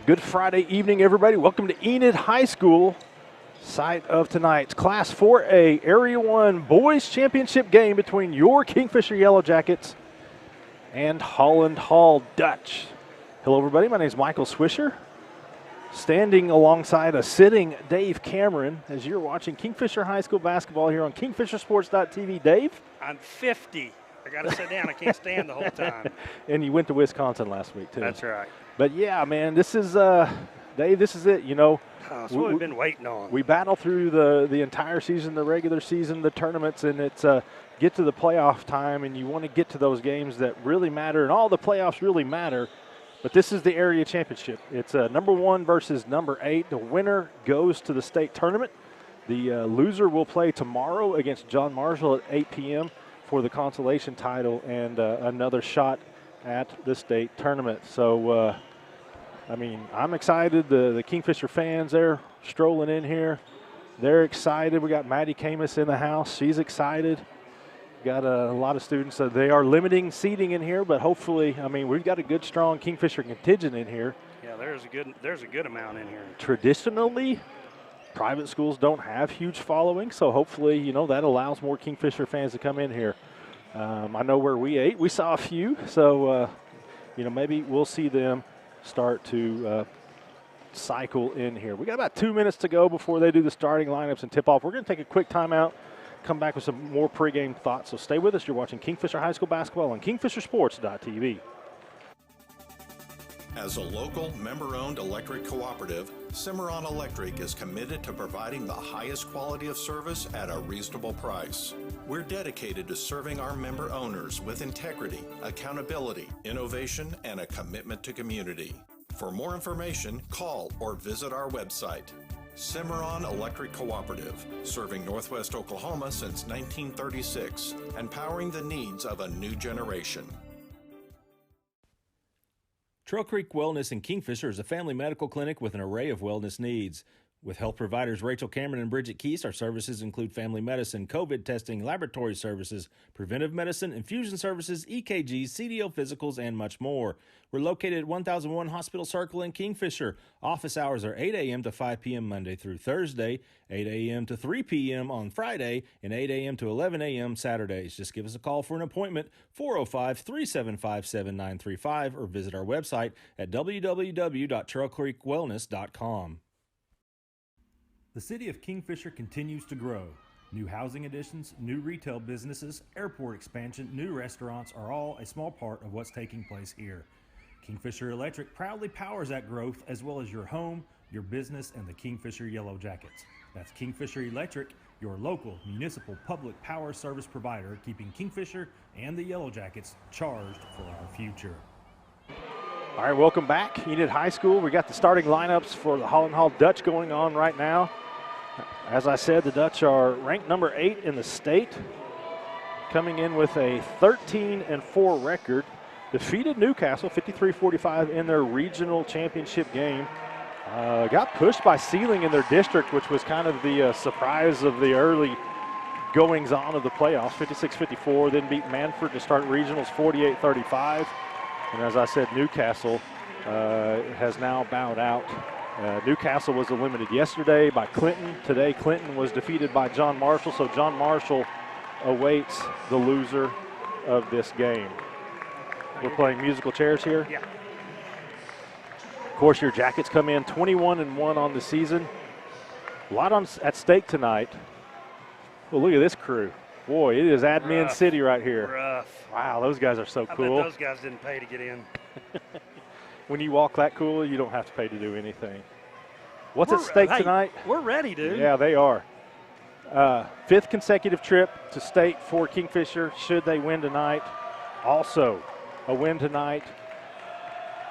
Good Friday evening, everybody. Welcome to Enid High School, site of tonight's Class 4A Area 1 Boys Championship game between your Kingfisher Yellow Jackets and Holland Hall Dutch. Hello, everybody. My name is Michael Swisher, standing alongside a sitting Dave Cameron as you're watching Kingfisher High School basketball here on KingfisherSports.tv. Dave? I'm 50. I got to sit down. I can't stand the whole time. And you went to Wisconsin last week, too. That's right. But, yeah, man, this is, Dave, this is it. You know, that's what we've been waiting on. We battle through the entire season, the regular season, the tournaments, and it's get to the playoff time, and you want to get to those games that really matter, and all the playoffs really matter. But this is the area championship. It's number 1 versus number 8. The winner goes to the state tournament. The loser will play tomorrow against John Marshall at 8 p.m. for the consolation title and another shot at the state tournament. So, I mean, I'm excited. The Kingfisher fans, they're strolling in here. They're excited. We got Maddie Camus in the house. She's excited. Got a lot of students. So they are limiting seating in here, but hopefully, I mean, we've got a good, strong Kingfisher contingent in here. Yeah, there's a good amount in here. Traditionally, private schools don't have huge following, so hopefully, you know, that allows more Kingfisher fans to come in here. I know where we ate. We saw a few, so, you know, maybe we'll see them start to cycle in here. We got about 2 minutes to go before they do the starting lineups and tip-off. We're going to take a quick timeout, come back with some more pregame thoughts. So stay with us. You're watching Kingfisher High School basketball on KingfisherSports.tv. As a local, member-owned electric cooperative, Cimarron Electric is committed to providing the highest quality of service at a reasonable price. We're dedicated to serving our member owners with integrity, accountability, innovation, and a commitment to community. For more information, call or visit our website. Cimarron Electric Cooperative, serving Northwest Oklahoma since 1936 and powering the needs of a new generation. Trail Creek Wellness in Kingfisher is a family medical clinic with an array of wellness needs. With health providers Rachel Cameron and Bridget Keese, our services include family medicine, COVID testing, laboratory services, preventive medicine, infusion services, EKGs, CDO physicals, and much more. We're located at 1001 Hospital Circle in Kingfisher. Office hours are 8 a.m. to 5 p.m. Monday through Thursday, 8 a.m. to 3 p.m. on Friday, and 8 a.m. to 11 a.m. Saturdays. Just give us a call for an appointment, 405-375-7935, or visit our website at www.trailcreekwellness.com. The city of Kingfisher continues to grow. New housing additions, new retail businesses, airport expansion, new restaurants are all a small part of what's taking place here. Kingfisher Electric proudly powers that growth, as well as your home, your business, and the Kingfisher Yellow Jackets. That's Kingfisher Electric, your local municipal public power service provider, keeping Kingfisher and the Yellow Jackets charged for our future. All right, welcome back. Enid High School. We got the starting lineups for the Holland Hall Dutch going on right now. As I said, the Dutch are ranked number 8 in the state, coming in with a 13-4 record. Defeated Newcastle 53-45 in their regional championship game. Got pushed by Sealing in their district, which was kind of the surprise of the early goings-on of the playoffs, 56-54. Then beat Manford to start regionals 48-35. And as I said, Newcastle has now bowed out. Newcastle was eliminated yesterday by Clinton. Today, Clinton was defeated by John Marshall. So John Marshall awaits the loser of this game. We're playing musical chairs here. Yeah. Of course, your Jackets come in 21-1 on the season. A lot at stake tonight. Well, look at this crew. Boy, it is admin city right here. Rough. Wow, those guys are so cool. I bet those guys didn't pay to get in. When you walk that cool, you don't have to pay to do anything. What's at stake tonight? We're ready, dude. Yeah, they are. 5th consecutive trip to state for Kingfisher should they win tonight. Also, a win tonight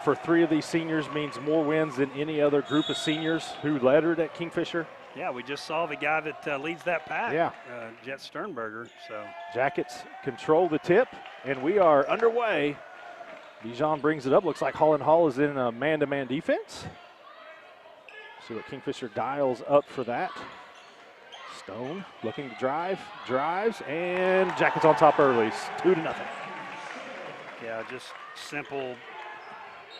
for 3 of these seniors means more wins than any other group of seniors who lettered at Kingfisher. Yeah, we just saw the guy that leads that pack, yeah. Jet Sternberger. So Jackets control the tip, and we are underway. Bijan brings it up. Looks like Holland Hall is in a man-to-man defense. See what Kingfisher dials up for that. Stone looking to drive, drives, and Jackets on top early, 2-0. Yeah, just simple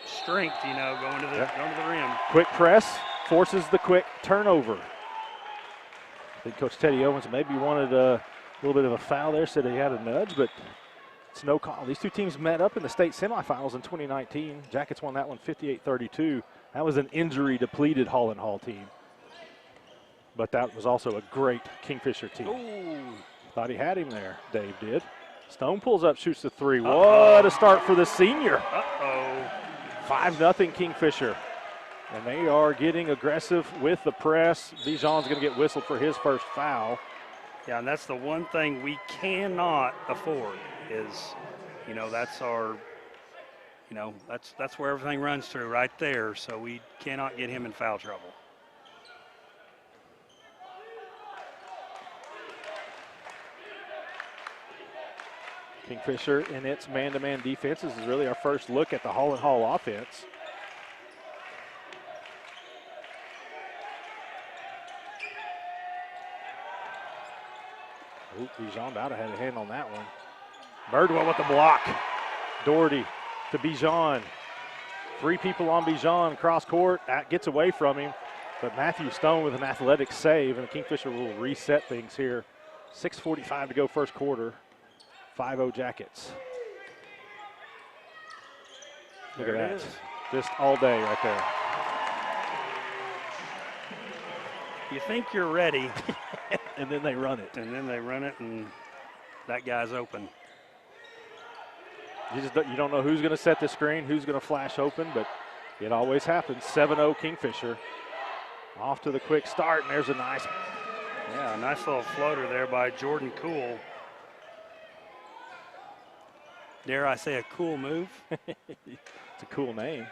strength, you know, going to the rim. Quick press forces the quick turnover. I think Coach Teddy Owens maybe wanted a little bit of a foul there, said he had a nudge, but it's no call. These two teams met up in the state semifinals in 2019. Jackets won that one 58-32. That was an injury-depleted Holland Hall team. But that was also a great Kingfisher team. Ooh. Thought he had him there, Dave did. Stone pulls up, shoots the three. What a start for the senior. 5-0 Kingfisher. And they are getting aggressive with the press. Bijan's going to get whistled for his first foul. Yeah, and that's the one thing we cannot afford is, you know, that's our, you know, that's where everything runs through right there. So we cannot get him in foul trouble. Kingfisher in its man-to-man defense. This is really our first look at the Holland Hall offense. Bijan about to have a hand on that one. Birdwell with the block. Doherty to Bijan. 3 people on Bijan, cross court. That gets away from him. But Matthew Stone with an athletic save, and the Kingfisher will reset things here. 6:45 to go first quarter. 5-0 Jackets. Look at that. Just all day right there. You think you're ready. And then they run it. And then they run it, and that guy's open. You don't know who's going to set the screen, who's going to flash open, but it always happens. 7-0 Kingfisher. Off to the quick start, and there's a nice little floater there by Jordan Cool. Dare I say a cool move? It's a cool name.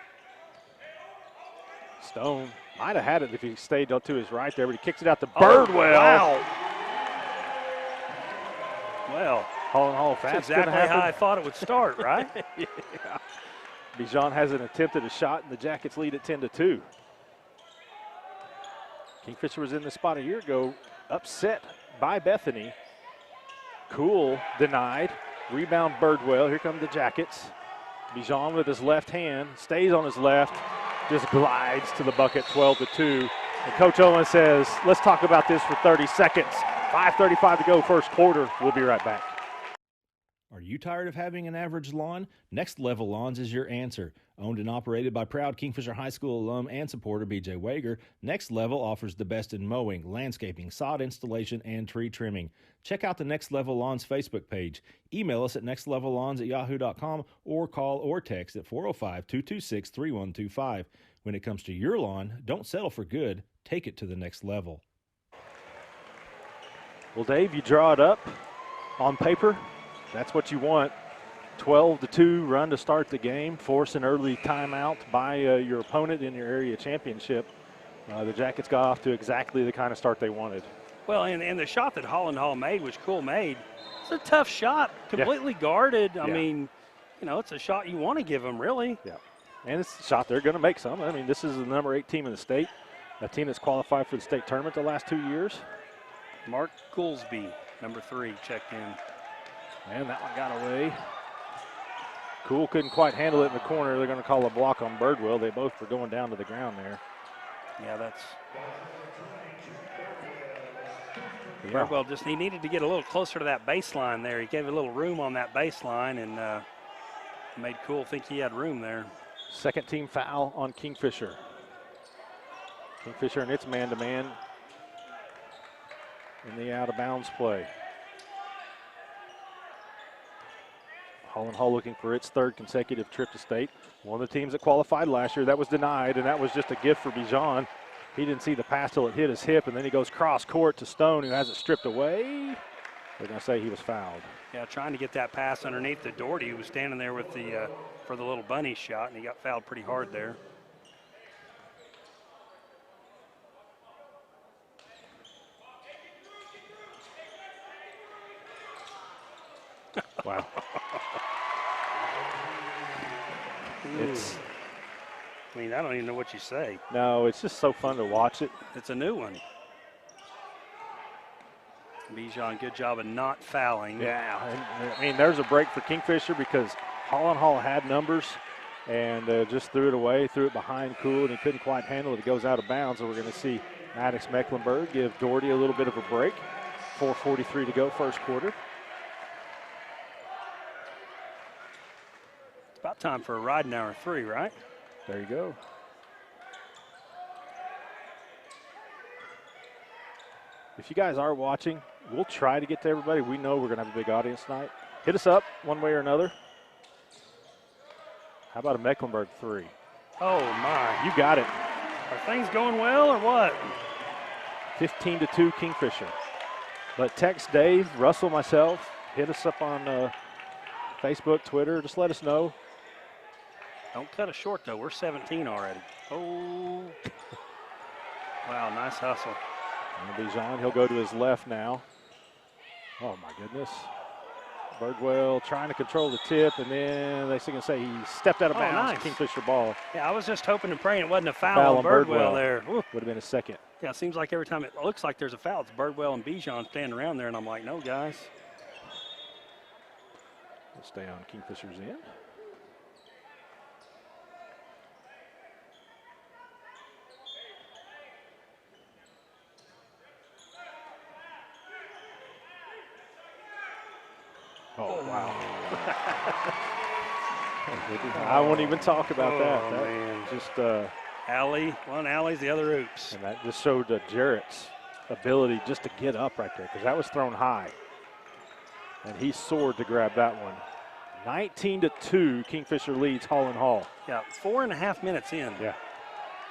Stone might have had it if he stayed up to his right there, but he kicks it out to Birdwell. Wow. Well, Holland Hall fast. that's exactly how I thought it would start, right? Yeah. Bijan hasn't attempted a shot, and the Jackets lead at 10-2. Kingfisher was in the spot a year ago, upset by Bethany. Cool denied. Rebound Birdwell. Here come the Jackets. Bijan with his left hand, stays on his left, just glides to the bucket, 12-2. And Coach Owens says, let's talk about this for 30 seconds. 5:35 to go first quarter. We'll be right back. Are you tired of having an average lawn? Next Level Lawns is your answer. Owned and operated by proud Kingfisher High School alum and supporter BJ Wager, Next Level offers the best in mowing, landscaping, sod installation, and tree trimming. Check out the Next Level Lawns Facebook page. Email us at nextlevellawns@yahoo.com or call or text at 405-226-3125. When it comes to your lawn, don't settle for good. Take it to the next level. Well, Dave, you draw it up on paper. That's what you want. 12-2 run to start the game. Force an early timeout by your opponent in your area championship. The Jackets got off to exactly the kind of start they wanted. Well, and the shot that Holland Hall made, which Cool made, it's a tough shot, completely guarded. I mean, you know, it's a shot you want to give them, really. Yeah, and it's a shot they're going to make some. I mean, this is the number 8 team in the state, a team that's qualified for the state tournament the last 2 years. Mark Goolsby, number 3, checked in. And that one got away. Cool couldn't quite handle it in the corner. They're going to call a block on Birdwell. They both were going down to the ground there. Yeah, that's... Birdwell he needed to get a little closer to that baseline there. He gave a little room on that baseline and made Cool think he had room there. Second team foul on Kingfisher. Kingfisher and its man-to-man in the out-of-bounds play. Holland Hall looking for its 3rd consecutive trip to state. One of the teams that qualified last year, that was denied, and that was just a gift for Bijan. He didn't see the pass till it hit his hip, and then he goes cross court to Stone, who has it stripped away. They're going to say he was fouled. Yeah, trying to get that pass underneath the Doherty, who was standing there with the for the little bunny shot, and he got fouled pretty hard there. Wow. It's, I mean, I don't even know what you say. no, it's just so fun to watch it. It's a new one. Bijan, good job of not fouling. Yeah, and, I mean, there's a break for Kingfisher because Holland Hall had numbers, and just threw it away, threw it behind Cool, and he couldn't quite handle it. It goes out of bounds, and we're going to see Maddox Mecklenburg give Doherty a little bit of a break. 4:43 to go, first quarter. It's about time for a riding hour 3, right? There you go. If you guys are watching, we'll try to get to everybody. We know we're going to have a big audience tonight. Hit us up one way or another. How about a Mecklenburg 3? Oh, my. You got it. Are things going well or what? 15-2 Kingfisher. But text Dave, Russell, myself. Hit us up on Facebook, Twitter. Just let us know. Don't cut us short, though. We're 17 already. Oh. Wow, nice hustle. And Bijan, he'll go to his left now. Oh, my goodness. Birdwell trying to control the tip, and then they can say he stepped out of bounds. Nice. Kingfisher ball. Yeah, I was just hoping and praying it wasn't a foul on Birdwell there. Ooh. Would have been a second. Yeah, it seems like every time it looks like there's a foul, it's Birdwell and Bijan standing around there, and I'm like, no, guys. We'll stay on Kingfisher's end. Oh, wow. I won't even talk about that. That man. Just alley, one alley's the other oops. and that just showed Jarrett's ability just to get up right there, because that was thrown high. And he soared to grab that one. 19-2, Kingfisher leads Holland Hall. Yeah, 4.5 minutes in. Yeah.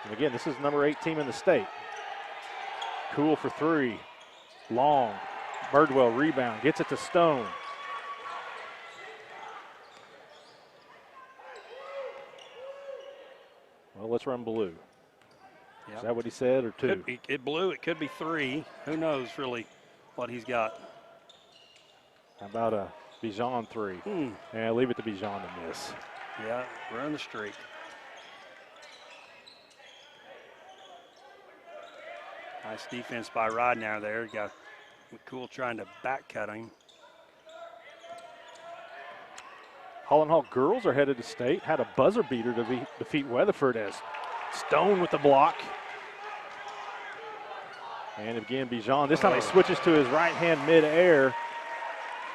And again, this is number 8 team in the state. Cool for 3. Long. Birdwell rebound, gets it to Stone. Well, let's run blue. Yep. Is that what he said, or 2? It blew. It could be 3. Who knows really what he's got. How about a Bijan 3? Yeah, leave it to Bijan to miss. Yeah, run the streak. Nice defense by Rodnow there. Got Cool trying to back cut him. Holland Hall girls are headed to state. Had a buzzer beater to defeat Weatherford as Stone with the block. And again, Bijan, this time he switches to his right hand mid-air.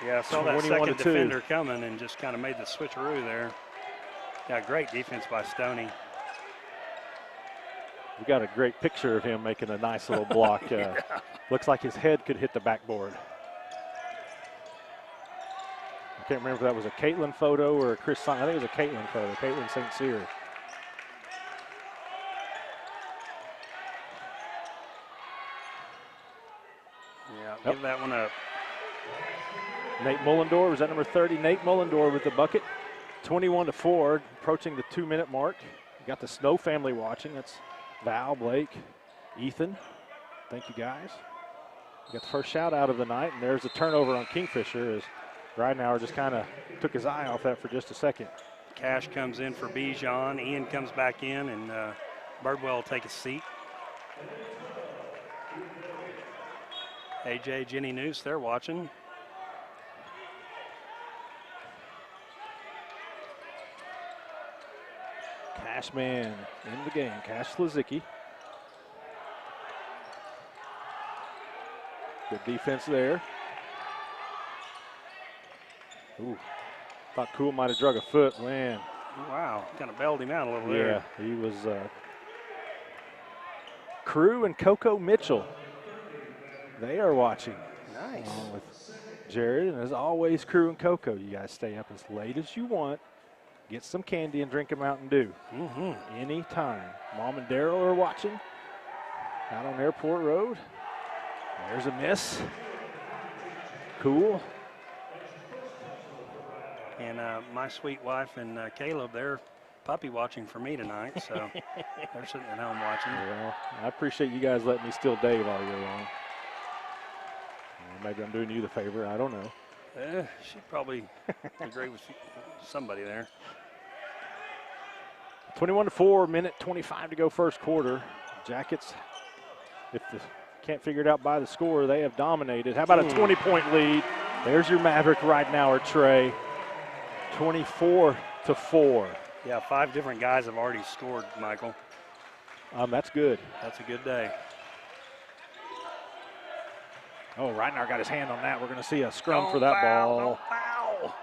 Yeah, I saw that second 21-2. defender coming and just kind of made the switcheroo there. Yeah, great defense by Stoney. We got a great picture of him making a nice little block. Yeah. Looks like his head could hit the backboard. I can't remember if that was a Caitlin photo or a Chris. I think it was a Caitlin photo. Caitlin St. Cyr. Yeah, give that one up. Nate Mullendor, was that number 30? Nate Mullendor with the bucket. 21-4, approaching the 2-minute mark. You got the Snow family watching. That's Val, Blake, Ethan. Thank you, guys. You got the first shout out of the night, and there's a turnover on Kingfisher as Ridenauer just kind of took his eye off that for just a second. Cash comes in for Bijan. Ian comes back in, and Birdwell will take a seat. AJ, Jenny Noose, they're watching. Cashman in the game, Cash Slazicki. Good defense there. Ooh, thought Cool might have drug a foot, man. Wow, kind of bailed him out a little there. Yeah, he was. Crew and Coco Mitchell, they are watching. Nice. Along with Jared, and as always, Crew and Coco, you guys stay up as late as you want. Get some candy and drink a Mountain Dew. Anytime. Mom and Daryl are watching out on Airport Road. There's a miss. Cool. And my sweet wife and Caleb, they're puppy watching for me tonight, so they're sitting at home watching. Well, I appreciate you guys letting me steal Dave all year long. Maybe I'm doing you the favor. I don't know. She'd probably agree with somebody there. 21-4, minute 25 to go first quarter. Jackets, if they can't figure it out by the score, they have dominated. How about a 20-point lead? There's your Maverick Ridenauer Trey. 24-4. Yeah, 5 different guys have already scored, Michael. That's good. That's a good day. Oh, Reitner got his hand on that. We're going to see a scrum Don't for that foul, ball. Don't foul.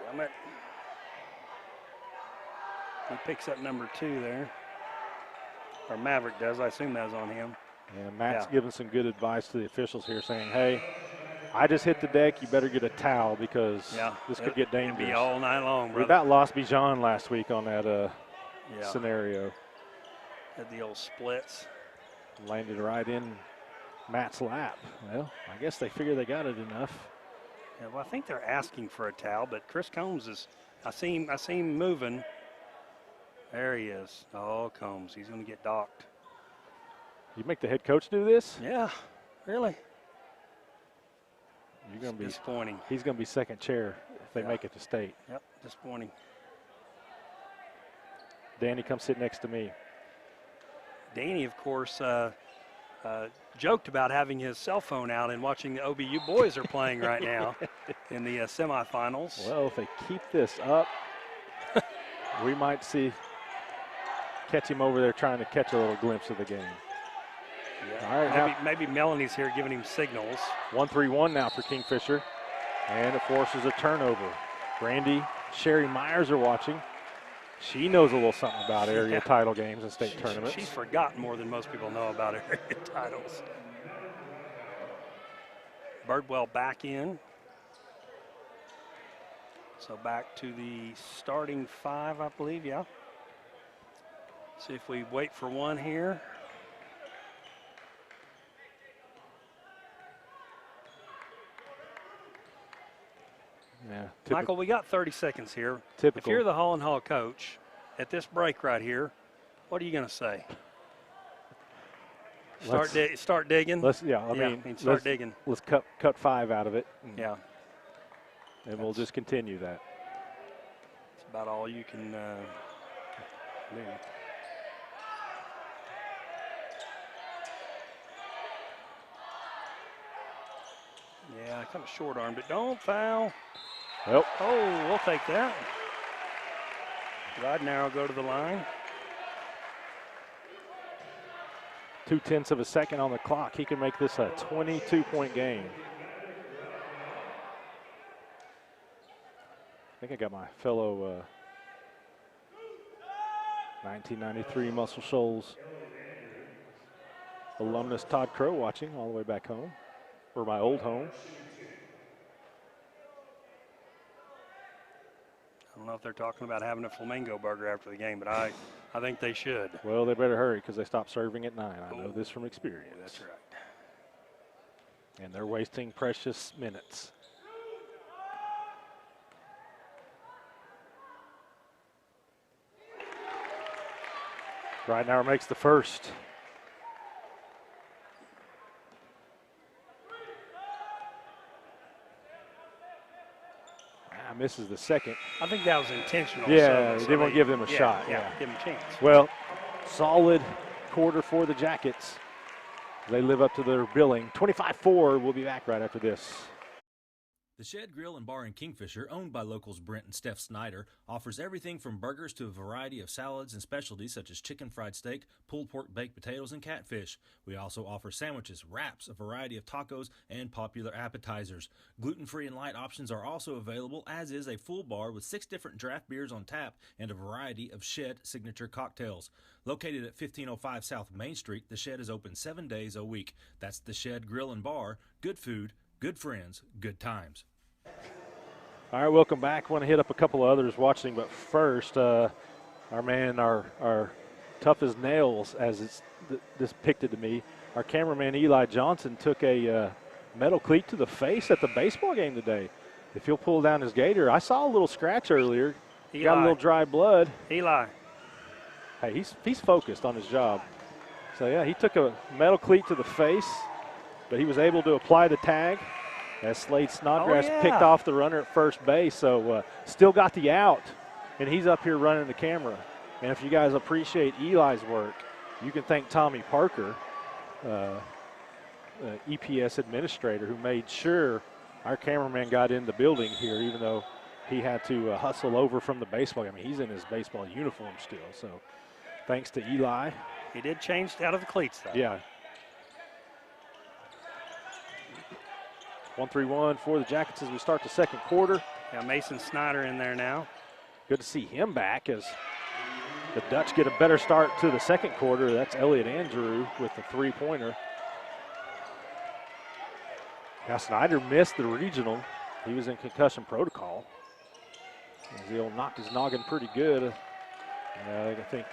Damn it. He picks up number 2 there. Or Maverick does. I assume that was on him. And Matt's giving some good advice to the officials here, saying, hey, I just hit the deck. You better get a towel because this could get dangerous. It'll be all night long, brother. We about lost Bijan last week on that scenario. Had the old splits. Landed right in Matt's lap. Well, I guess they figure they got it enough. Yeah, well, I think they're asking for a towel, but Chris Combs is, I see him moving. There he is. Oh, Combs, he's going to get docked. You make the head coach do this? Yeah, really. You're going to be disappointing. He's going to be second chair if they make it to state. Yep, disappointing. Danny, come sit next to me. Danny, of course, joked about having his cell phone out and watching the OBU boys are playing right now in the semifinals. Well, if they keep this up, we might catch him over there trying to catch a little glimpse of the game. Yeah. All right, maybe Melanie's here giving him signals. 1-3-1 now for Kingfisher, and it forces a turnover. Brandy, Sherry Myers are watching. She knows a little something about area title games and state tournaments. She's forgotten more than most people know about area titles. Birdwell back in. So back to the starting 5, I believe, yeah. See if we wait for one here. Yeah, Michael, we got 30 seconds here. Typical. If you're the Holland Hall coach, at this break right here, what are you going to say? Start digging? Start digging. Let's cut 5 out of it. Yeah. And we'll just continue that. That's about all you can do. Yeah, kind of short-armed it. Don't foul. Well. Oh, we'll take that. Ridenour will go to the line. 0.2 of a second on the clock. He can make this a 22-point game. I think I got my fellow 1993 Muscle Shoals alumnus Todd Crow watching all the way back home, or my old home. I don't know if they're talking about having a flamingo burger after the game, but I think they should. Well, they better hurry because they stopped serving at 9. I know this from experience. That's right. And they're wasting precious minutes. Ridenour makes the first. Misses the second. I think that was intentional. Yeah, they didn't want to give them a shot. Yeah, give them a chance. Well, solid quarter for the Jackets. They live up to their billing. 25-4. We'll be back right after this. The Shed Grill and Bar in Kingfisher, owned by locals Brent and Steph Snyder, offers everything from burgers to a variety of salads and specialties such as chicken fried steak, pulled pork baked potatoes, and catfish. We also offer sandwiches, wraps, a variety of tacos, and popular appetizers. Gluten-free and light options are also available, as is a full bar with 6 different draft beers on tap and a variety of Shed signature cocktails. Located at 1505 South Main Street, the Shed is open 7 days a week. That's the Shed Grill and Bar. Good food, good friends, good times. All right, welcome back. Want to hit up a couple of others watching, but first, our tough as nails, as it's depicted to me, our cameraman Eli Johnson took a metal cleat to the face at the baseball game today. If he'll pull down his gator, I saw a little scratch earlier. He got a little dry blood. Eli. Hey, he's focused on his job. So, yeah, he took a metal cleat to the face, but he was able to apply the tag as Slade Snodgrass picked off the runner at first base. So, still got the out, and he's up here running the camera. And if you guys appreciate Eli's work, you can thank Tommy Parker, EPS administrator, who made sure our cameraman got in the building here, even though he had to hustle over from the baseball. I mean, he's in his baseball uniform still. So thanks to Eli. He did change out of the cleats, though. Yeah. 1-3-1 for the Jackets as we start the second quarter. Yeah, Mason Snyder in there now. Good to see him back as the Dutch get a better start to the second quarter. That's Elliot Andrew with the three-pointer. Now Snyder missed the regional. He was in concussion protocol. He knocked his noggin pretty good. I think.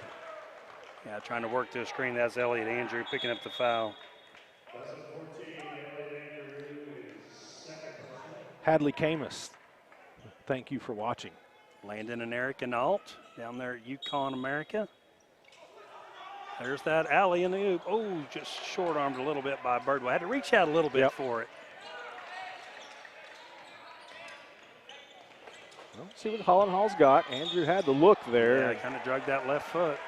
Yeah, trying to work to the screen. That's Elliot Andrew picking up the foul. Hadley Camus, thank you for watching. Landon and Eric Nault down there at Yukon, America. There's that alley in the oop. Oh, just short-armed a little bit by Birdwell. Had to reach out a little bit for it. Well, see what Holland Hall's got. Andrew had the look there. Yeah, kind of drug that left foot.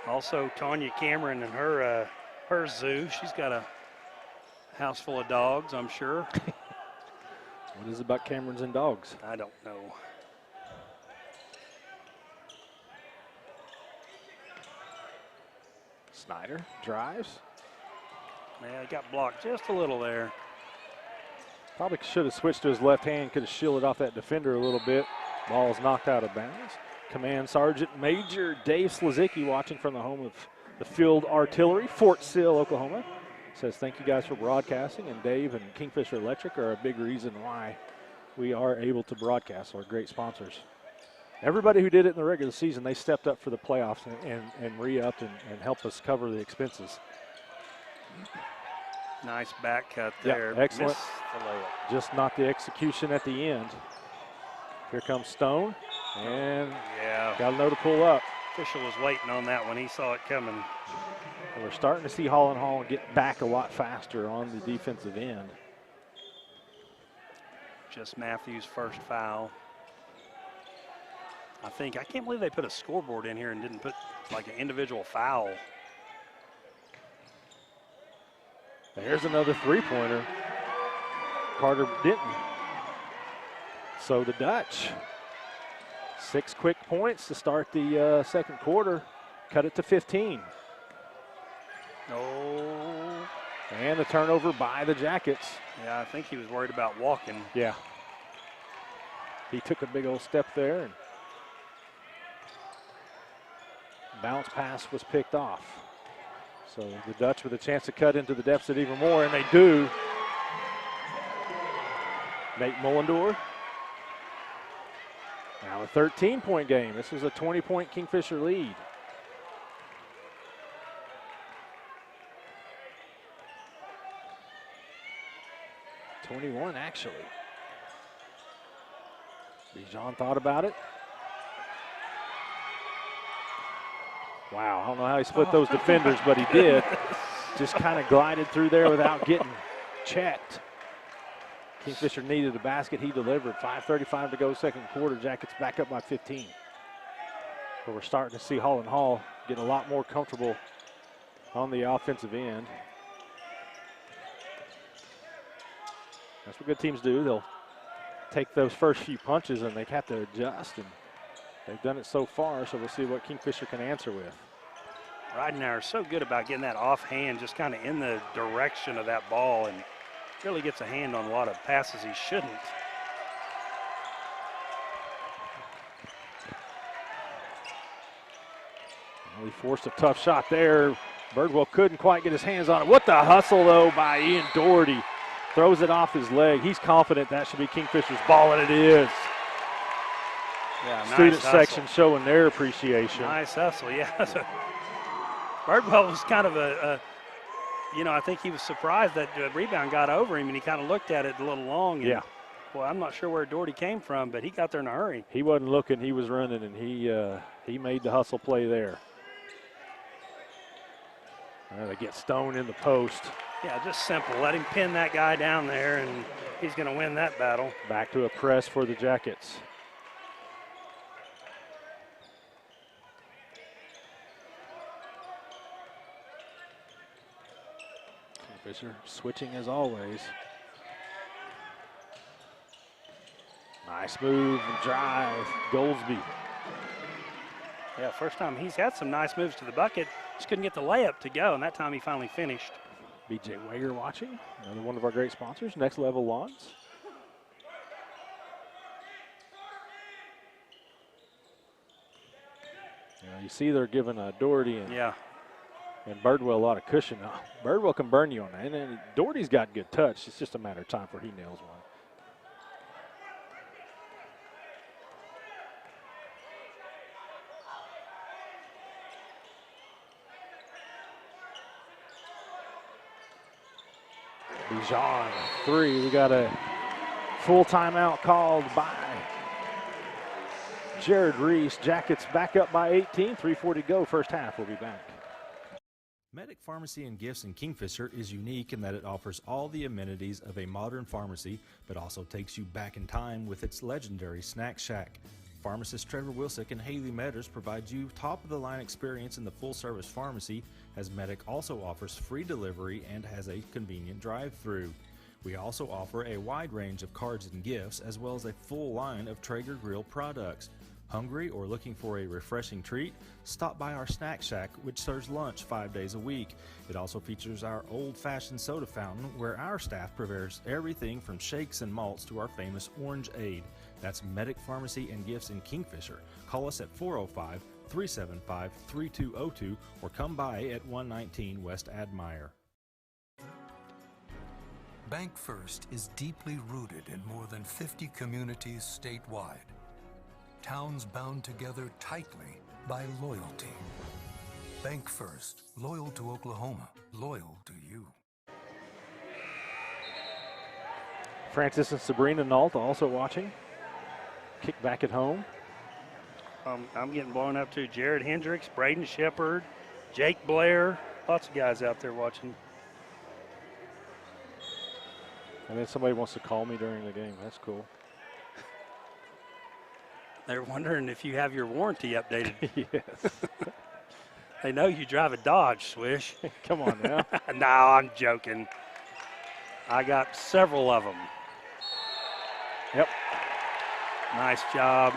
Also, Tanya Cameron and her zoo. She's got a house full of dogs, I'm sure. What is it about Camerons and dogs? I don't know. Snyder drives. Yeah, he got blocked just a little there. Probably should have switched to his left hand, could have shielded off that defender a little bit. Ball's knocked out of bounds. Command Sergeant Major Dave Slazicki watching from the home of the Field Artillery, Fort Sill, Oklahoma. Says thank you guys for broadcasting, and Dave and Kingfisher Electric are a big reason why we are able to broadcast. We're great sponsors. Everybody who did it in the regular season, they stepped up for the playoffs and re-upped and helped us cover the expenses. Nice back cut there. Yeah, excellent. Missed the layup. Just not the execution at the end. Here comes Stone, and got to know to pull up. Official was waiting on that one. He saw it coming. And we're starting to see Holland Hall get back a lot faster on the defensive end. Just Matthews' first foul. I can't believe they put a scoreboard in here and didn't put like an individual foul. There's another three-pointer. Carter Denton. So the Dutch, 6 quick points to start the second quarter. Cut it to 15. Oh. And the turnover by the Jackets. Yeah, I think he was worried about walking. Yeah. He took a big old step there, and bounce pass was picked off. So the Dutch with a chance to cut into the deficit even more, and they do. Nate Mullendorf. Now a 13-point game. This was a 20-point Kingfisher lead. '21 actually. Bijan thought about it. Wow, I don't know how he split those defenders, but he did. Just kind of glided through there without getting checked. Kingfisher needed a basket. He delivered. 5:35 to go, second quarter. Jackets back up by 15. But we're starting to see Holland Hall get a lot more comfortable on the offensive end. That's what good teams do. They'll take those first few punches and they have to adjust, and they've done it so far, so we'll see what Kingfisher can answer with. Ridenour is so good about getting that offhand just kind of in the direction of that ball, and really gets a hand on a lot of passes he shouldn't. Well, he forced a tough shot there. Birdwell couldn't quite get his hands on it. What the hustle, though, by Ian Doherty. Throws it off his leg. He's confident that should be Kingfisher's ball, and it is. Yeah, nice Student hustle. section showing their appreciation. Nice hustle, yeah. Birdwell was kind of I think he was surprised that the rebound got over him, and he kind of looked at it a little long. And, yeah. Well, I'm not sure where Doherty came from, but he got there in a hurry. He wasn't looking, he was running, and he made the hustle play there. They get Stone in the post. Yeah, just simple. Let him pin that guy down there, and he's going to win that battle. Back to a press for the Jackets. Kingfisher switching as always. Nice move and drive, Goldsby. Yeah, first time he's had some nice moves to the bucket. Just couldn't get the layup to go, and that time he finally finished. BJ Wager watching, another one of our great sponsors, Next Level Lawns. You see they're giving Doherty and Birdwell a lot of cushion. Now, Birdwell can burn you on that, and then Doherty's got good touch. It's just a matter of time before he nails one. Bijan, 3. We got a full timeout called by Jared Reese. Jackets back up by 18. 3:40 to go. First half. We'll be back. Medic Pharmacy and Gifts in Kingfisher is unique in that it offers all the amenities of a modern pharmacy, but also takes you back in time with its legendary Snack Shack. Pharmacist Trevor Wilsick and Haley Metters provide you top-of-the-line experience in the full-service pharmacy, as Medic also offers free delivery and has a convenient drive-through. We also offer a wide range of cards and gifts, as well as a full line of Traeger Grill products. Hungry or looking for a refreshing treat? Stop by our Snack Shack, which serves lunch 5 days a week. It also features our old-fashioned soda fountain, where our staff prepares everything from shakes and malts to our famous Orange Aid. That's Medic Pharmacy and Gifts in Kingfisher. Call us at 405-375-3202 or come by at 119 West Admire. Bank First is deeply rooted in more than 50 communities statewide. Towns bound together tightly by loyalty. Bank First, loyal to Oklahoma, loyal to you. Francis and Sabrina Nault also watching. Kick back at home. I'm getting blown up too. Jared Hendricks, Braden Shepard, Jake Blair. Lots of guys out there watching. And then somebody wants to call me during the game. That's cool. They're wondering if you have your warranty updated. Yes. They know you drive a Dodge, Swish. Come on now. No, I'm joking. I got several of them. Yep. Nice job.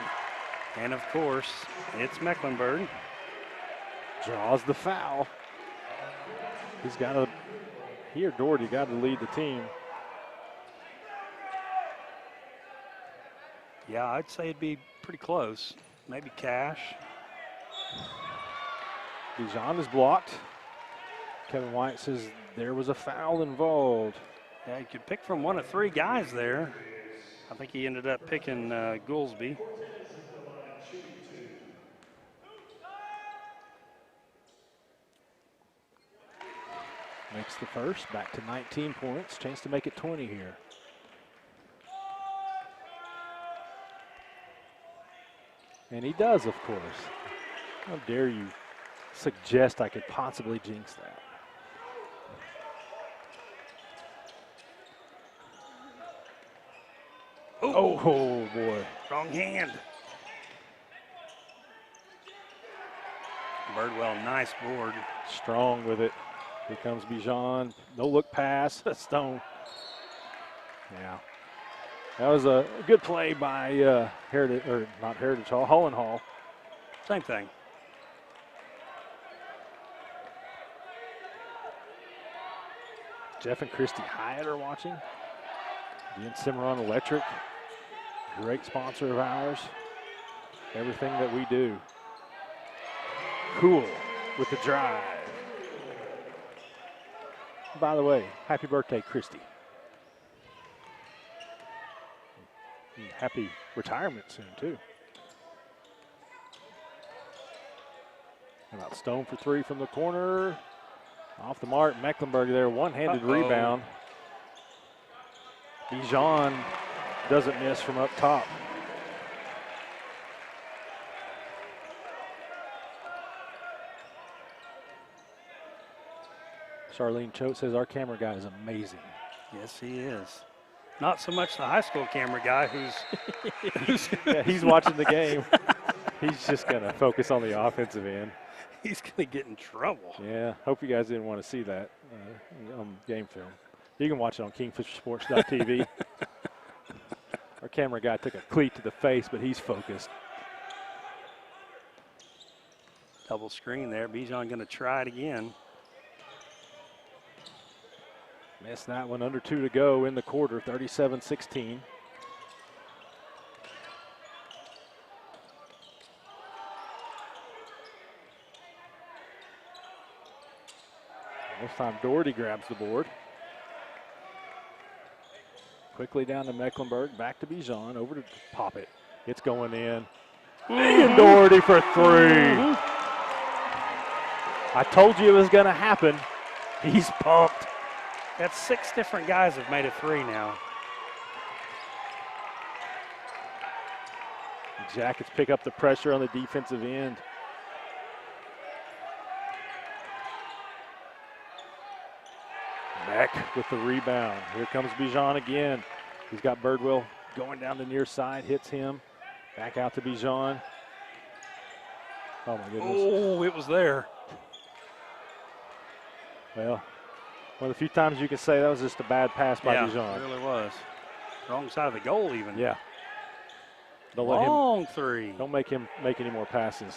And, of course, it's Mecklenburg. Draws the foul. He or Doherty got to lead the team. Yeah, I'd say it'd be pretty close. Maybe Cash. Bijan is blocked. Kevin White says there was a foul involved. Yeah, you could pick from one of 3 guys there. I think he ended up picking Goolsby. Makes the first, back to 19 points. Chance to make it 20 here. And he does, of course. How dare you suggest I could possibly jinx that? Ooh. Oh, boy. Wrong hand. Birdwell, nice board. Strong with it. Here comes Bijan. No look pass. Stone. Yeah. That was a good play by Heritage, or not Heritage Hall, Holland Hall. Same thing. Jeff and Christy Hyatt are watching. Ian Cimarron Electric, great sponsor of ours. Everything that we do. Cool with the drive. By the way, happy birthday, Christy. And happy retirement soon, too. How about Stone for 3 from the corner? Off the mark, Mecklenburg there, one-handed rebound. Bijan doesn't miss from up top. Charlene Choate says our camera guy is amazing. Yes, he is. Not so much the high school camera guy who's yeah, he's watching the game. He's just going to focus on the offensive end. He's going to get in trouble. Yeah, hope you guys didn't want to see that on game film. You can watch it on kingfishersports.tv. Our camera guy took a cleat to the face, but he's focused. Double screen there. Bijan going to try it again. Missed that one. Under 2 to go in the quarter, 37-16. This time Doherty grabs the board. Quickly down to Mecklenburg, back to Bijan, over to Poppet. It's going in. And Doherty for 3. I told you it was going to happen. He's pumped. That's 6 different guys have made a 3 now. The Jackets pick up the pressure on the defensive end. Beck with the rebound. Here comes Bijan again. He's got Birdwell going down the near side, hits him. Back out to Bijan. Oh, my goodness. Oh, it was there. Well, one of the few times you can say that was just a bad pass by Bijan. It really was. Wrong side of the goal even. Yeah. Don't Long let him, 3. Don't make him make any more passes.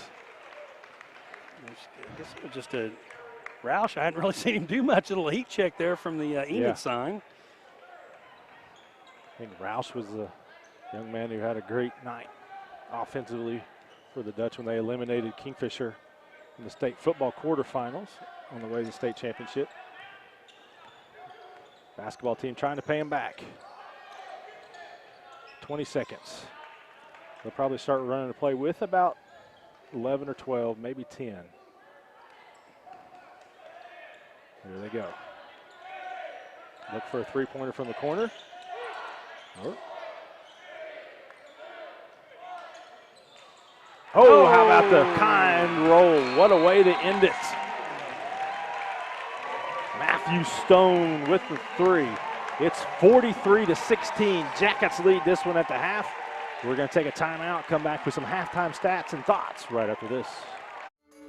I guess it was just a Roush. I hadn't really seen him do much. A little heat check there from the Enid sign. I think Roush was the young man who had a great night offensively for the Dutch when they eliminated Kingfisher in the state football quarterfinals on the way to the state championship. Basketball team trying to pay him back. 20 seconds. They'll probably start running the play with about 11 or 12, maybe 10. Here they go. Look for a three-pointer from the corner. Oh, how about the kind roll? What a way to end it. Matthew Stone with the 3. It's 43-16. Jackets lead this one at the half. We're going to take a timeout, come back with some halftime stats and thoughts right after this.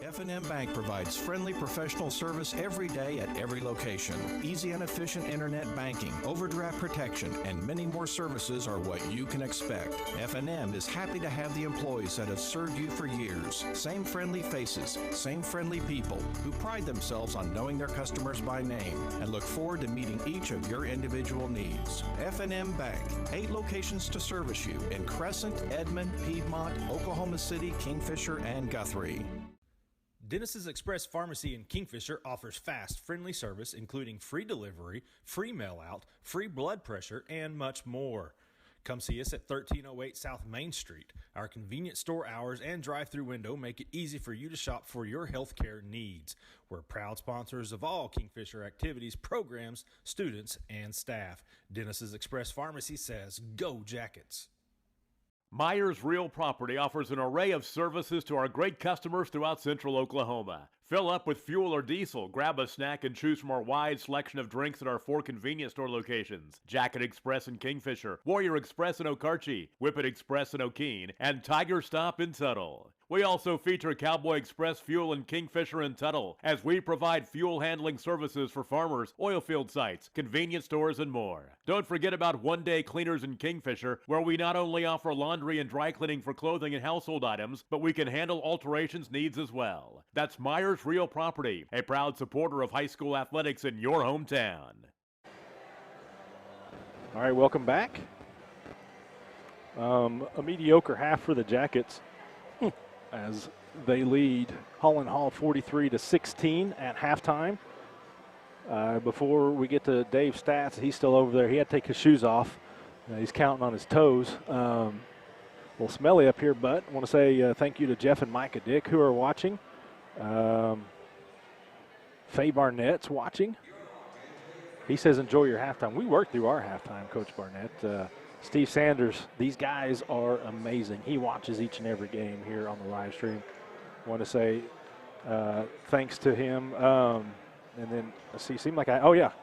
F&M Bank provides friendly professional service every day at every location. Easy and efficient internet banking, overdraft protection, and many more services are what you can expect. F&M is happy to have the employees that have served you for years. Same friendly faces, same friendly people who pride themselves on knowing their customers by name and look forward to meeting each of your individual needs. F&M Bank, 8 locations to service you in Crescent, Edmond, Piedmont, Oklahoma City, Kingfisher, and Guthrie. Dennis's Express Pharmacy in Kingfisher offers fast, friendly service, including free delivery, free mail-out, free blood pressure, and much more. Come see us at 1308 South Main Street. Our convenient store hours and drive-through window make it easy for you to shop for your healthcare needs. We're proud sponsors of all Kingfisher activities, programs, students, and staff. Dennis's Express Pharmacy says, go Jackets! Myers Real Property offers an array of services to our great customers throughout central Oklahoma. Fill up with fuel or diesel, grab a snack, and choose from our wide selection of drinks at our 4 convenience store locations: Jacket Express in Kingfisher, Warrior Express in Okarche, Whippet Express in O'Keene, and Tiger Stop in Tuttle. We also feature Cowboy Express Fuel in Kingfisher and Tuttle, as we provide fuel handling services for farmers, oil field sites, convenience stores, and more. Don't forget about One Day Cleaners in Kingfisher, where we not only offer laundry and dry cleaning for clothing and household items, but we can handle alterations needs as well. That's Myers Real Property, a proud supporter of high school athletics in your hometown. All right, welcome back. A mediocre half for the Jackets as they lead Holland Hall 43-16 at halftime. Before we get to Dave's stats, he's still over there. He had to take his shoes off. He's counting on his toes. A little smelly up here, but I want to say thank you to Jeff and Micah Dick who are watching. Faye Barnett's watching. He says enjoy your halftime. We worked through our halftime, Coach Barnett. Steve Sanders, these guys are amazing. He watches each and every game here on the live stream. I want to say thanks to him. And then, let's see, seemed like the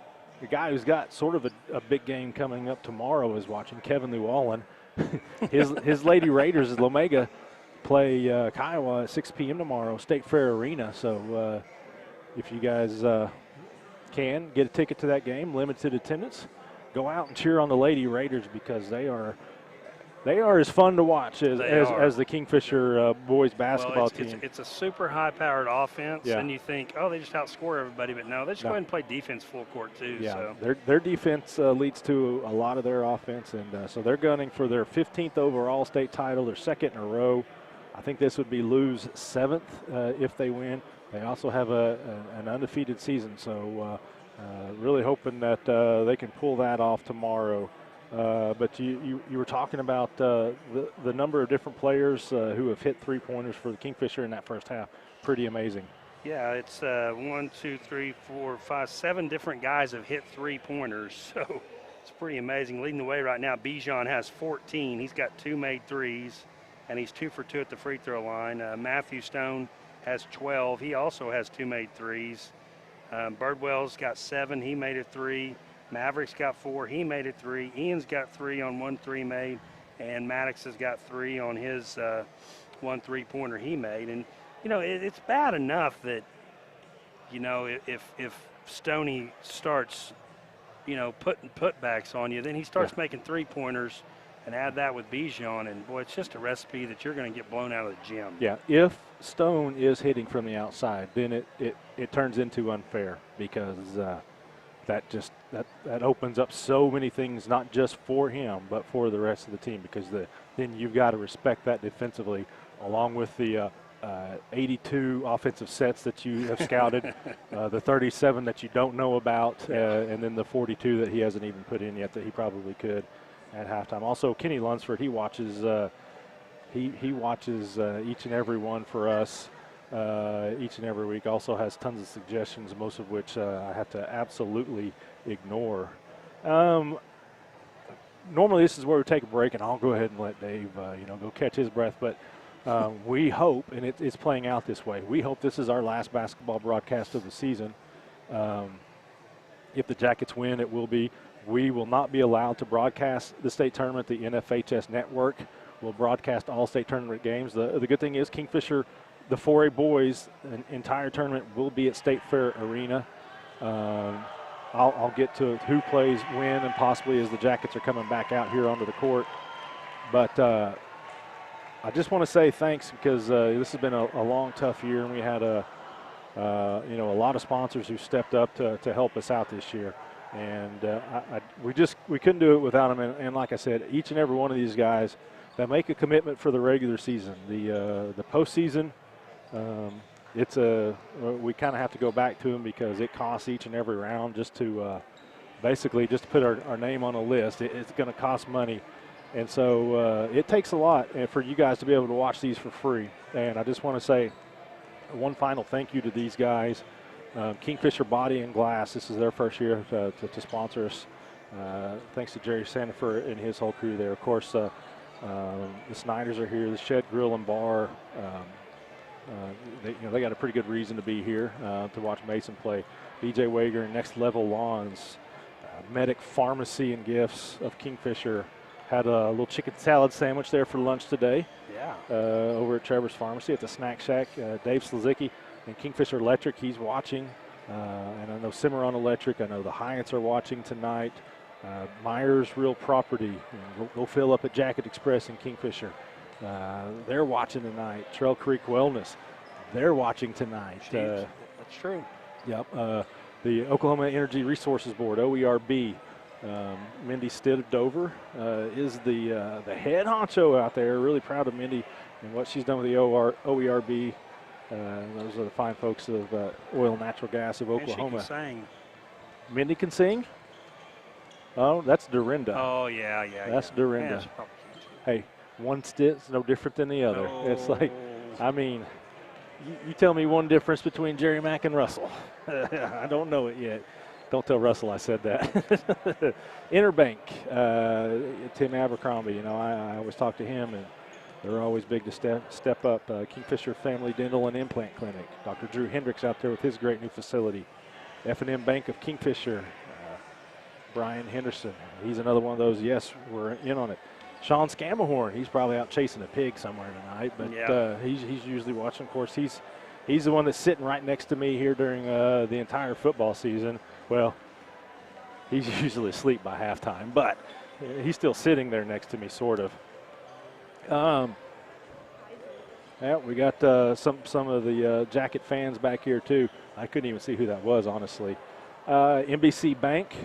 guy who's got sort of a big game coming up tomorrow is watching, Kevin Llewellyn. his Lady Raiders, Lomega, play Kiowa at 6 p.m. tomorrow, State Fair Arena. So if you guys can get a ticket to that game, limited attendance, go out and cheer on the Lady Raiders because they are They are as fun to watch They are. as the Kingfisher boys basketball well, team. it's a super high-powered offense, Yeah. and you think, oh, they just outscore everybody, but no, they just No. go ahead and play defense full court too. Yeah, So. their defense leads to a lot of their offense, and so they're gunning for their 15th overall state title, their second in a row. I think this would be Lou's 7th if they win. They also have an undefeated season, so really hoping that they can pull that off tomorrow. But you were talking about the number of different players who have hit three-pointers for the Kingfisher in that first half. Pretty amazing. Yeah, it's 1, 2, 3, 4, 5, 7 different guys have hit three-pointers, so it's pretty amazing. Leading the way right now, Bijan has 14. He's got 2 made threes, and he's 2 for 2 at the free throw line. Matthew Stone has 12. He also has 2 made threes. Birdwell's got 7. He made a 3. Maverick's got 4. He made a 3. Ian's got 3 on 1 3 made, and Maddox has got 3 on his 1 3-pointer he made. And you know, it's bad enough that, you know, if Stoney starts, you know, putting putbacks on you, then he starts making three-pointers, and add that with Bijan, and boy, it's just a recipe that you're going to get blown out of the gym. Yeah, if Stone is hitting from the outside, then it turns into unfair, because that opens up so many things, not just for him, but for the rest of the team, because then you've got to respect that defensively, along with the 82 offensive sets that you have scouted, the 37 that you don't know about, and then the 42 that he hasn't even put in yet that he probably could at halftime. Also, Kenny Lunsford, he watches he watches each and every one for us each and every week. Also has tons of suggestions, most of which I have to absolutely ignore. Normally this is where we take a break, and I'll go ahead and let Dave go catch his breath, but we hope, and it's playing out this way, we hope this is our last basketball broadcast of the season. If the Jackets win, it will be. We will not be allowed to broadcast the state tournament. The NFHS network will broadcast all state tournament games. The good thing is Kingfisher, the 4A boys, an entire tournament will be at State Fair Arena. I'll get to who plays when, and possibly as the Jackets are coming back out here onto the court. But I just want to say thanks, because this has been a long, tough year, and we had a lot of sponsors who stepped up to help us out this year, and we couldn't do it without them. And like I said, each and every one of these guys that make a commitment for the regular season, the postseason, we kind of have to go back to them, because it costs each and every round just to basically just to put our name on a list. It's going to cost money. And so it takes a lot for you guys to be able to watch these for free. And I just want to say one final thank you to these guys. Kingfisher Body and Glass, this is their first year to sponsor us. Thanks to Jerry Sandifer and his whole crew there. Of course, the Snyders are here, the Shed Grill and Bar. They got a pretty good reason to be here to watch Mason play. BJ Wager and Next Level Lawns, Medic Pharmacy and Gifts of Kingfisher. Had a little chicken salad sandwich there for lunch today. Yeah. Over at Trevor's Pharmacy at the Snack Shack. Dave Slazicki and Kingfisher Electric, he's watching. And I know Cimarron Electric, I know the Hyatts are watching tonight. Myers Real Property, go fill up at Jacket Express in Kingfisher. They're watching tonight. Trail Creek Wellness, they're watching tonight. That's true. Yep. The Oklahoma Energy Resources Board, OERB. Mindy Stitt of Dover is the head honcho out there. Really proud of Mindy and what she's done with the OERB. Those are the fine folks of Oil and Natural Gas of Oklahoma. And she can sing. Mindy can sing? Oh, that's Dorinda. Oh, yeah. That's Dorinda. Yeah, hey, one Stitt's no different than the other. Oh. It's like, I mean, you tell me one difference between Jerry Mack and Russell. I don't know it yet. Don't tell Russell I said that. Interbank, Tim Abercrombie, I always talk to him, and they're always big to step up. Kingfisher Family Dental and Implant Clinic. Dr. Drew Hendricks out there with his great new facility. F&M Bank of Kingfisher, Brian Henderson. He's another one of those, yes, we're in on it. Sean Scamahorn, he's probably out chasing a pig somewhere tonight, but he's usually watching. Of course, he's the one that's sitting right next to me here during the entire football season. Well, he's usually asleep by halftime, but he's still sitting there next to me, sort of. Yeah, we got some of the Jacket fans back here too. I couldn't even see who that was, honestly. NBC Bank,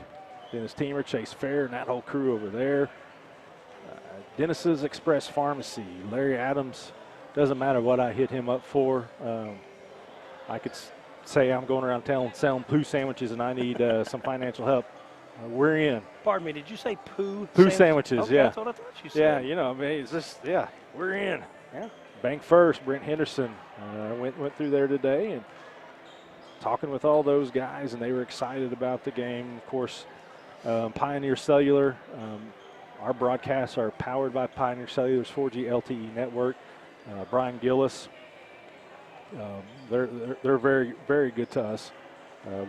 Dennis Teamer, Chase Fair, and that whole crew over there. Dennis's Express Pharmacy, Larry Adams. Doesn't matter what I hit him up for. I could say I'm going around town selling poo sandwiches and I need some financial help. We're in. Pardon me, did you say poo? Poo sandwiches, okay, yeah. That's what I thought you said. Yeah, you know, I mean, it's just, yeah, we're in. Yeah. Bank First, Brent Henderson went through there today and talking with all those guys, and they were excited about the game. Of course, Pioneer Cellular, our broadcasts are powered by Pioneer Cellular's 4G LTE network. Brian Gillis, they're very, very good to us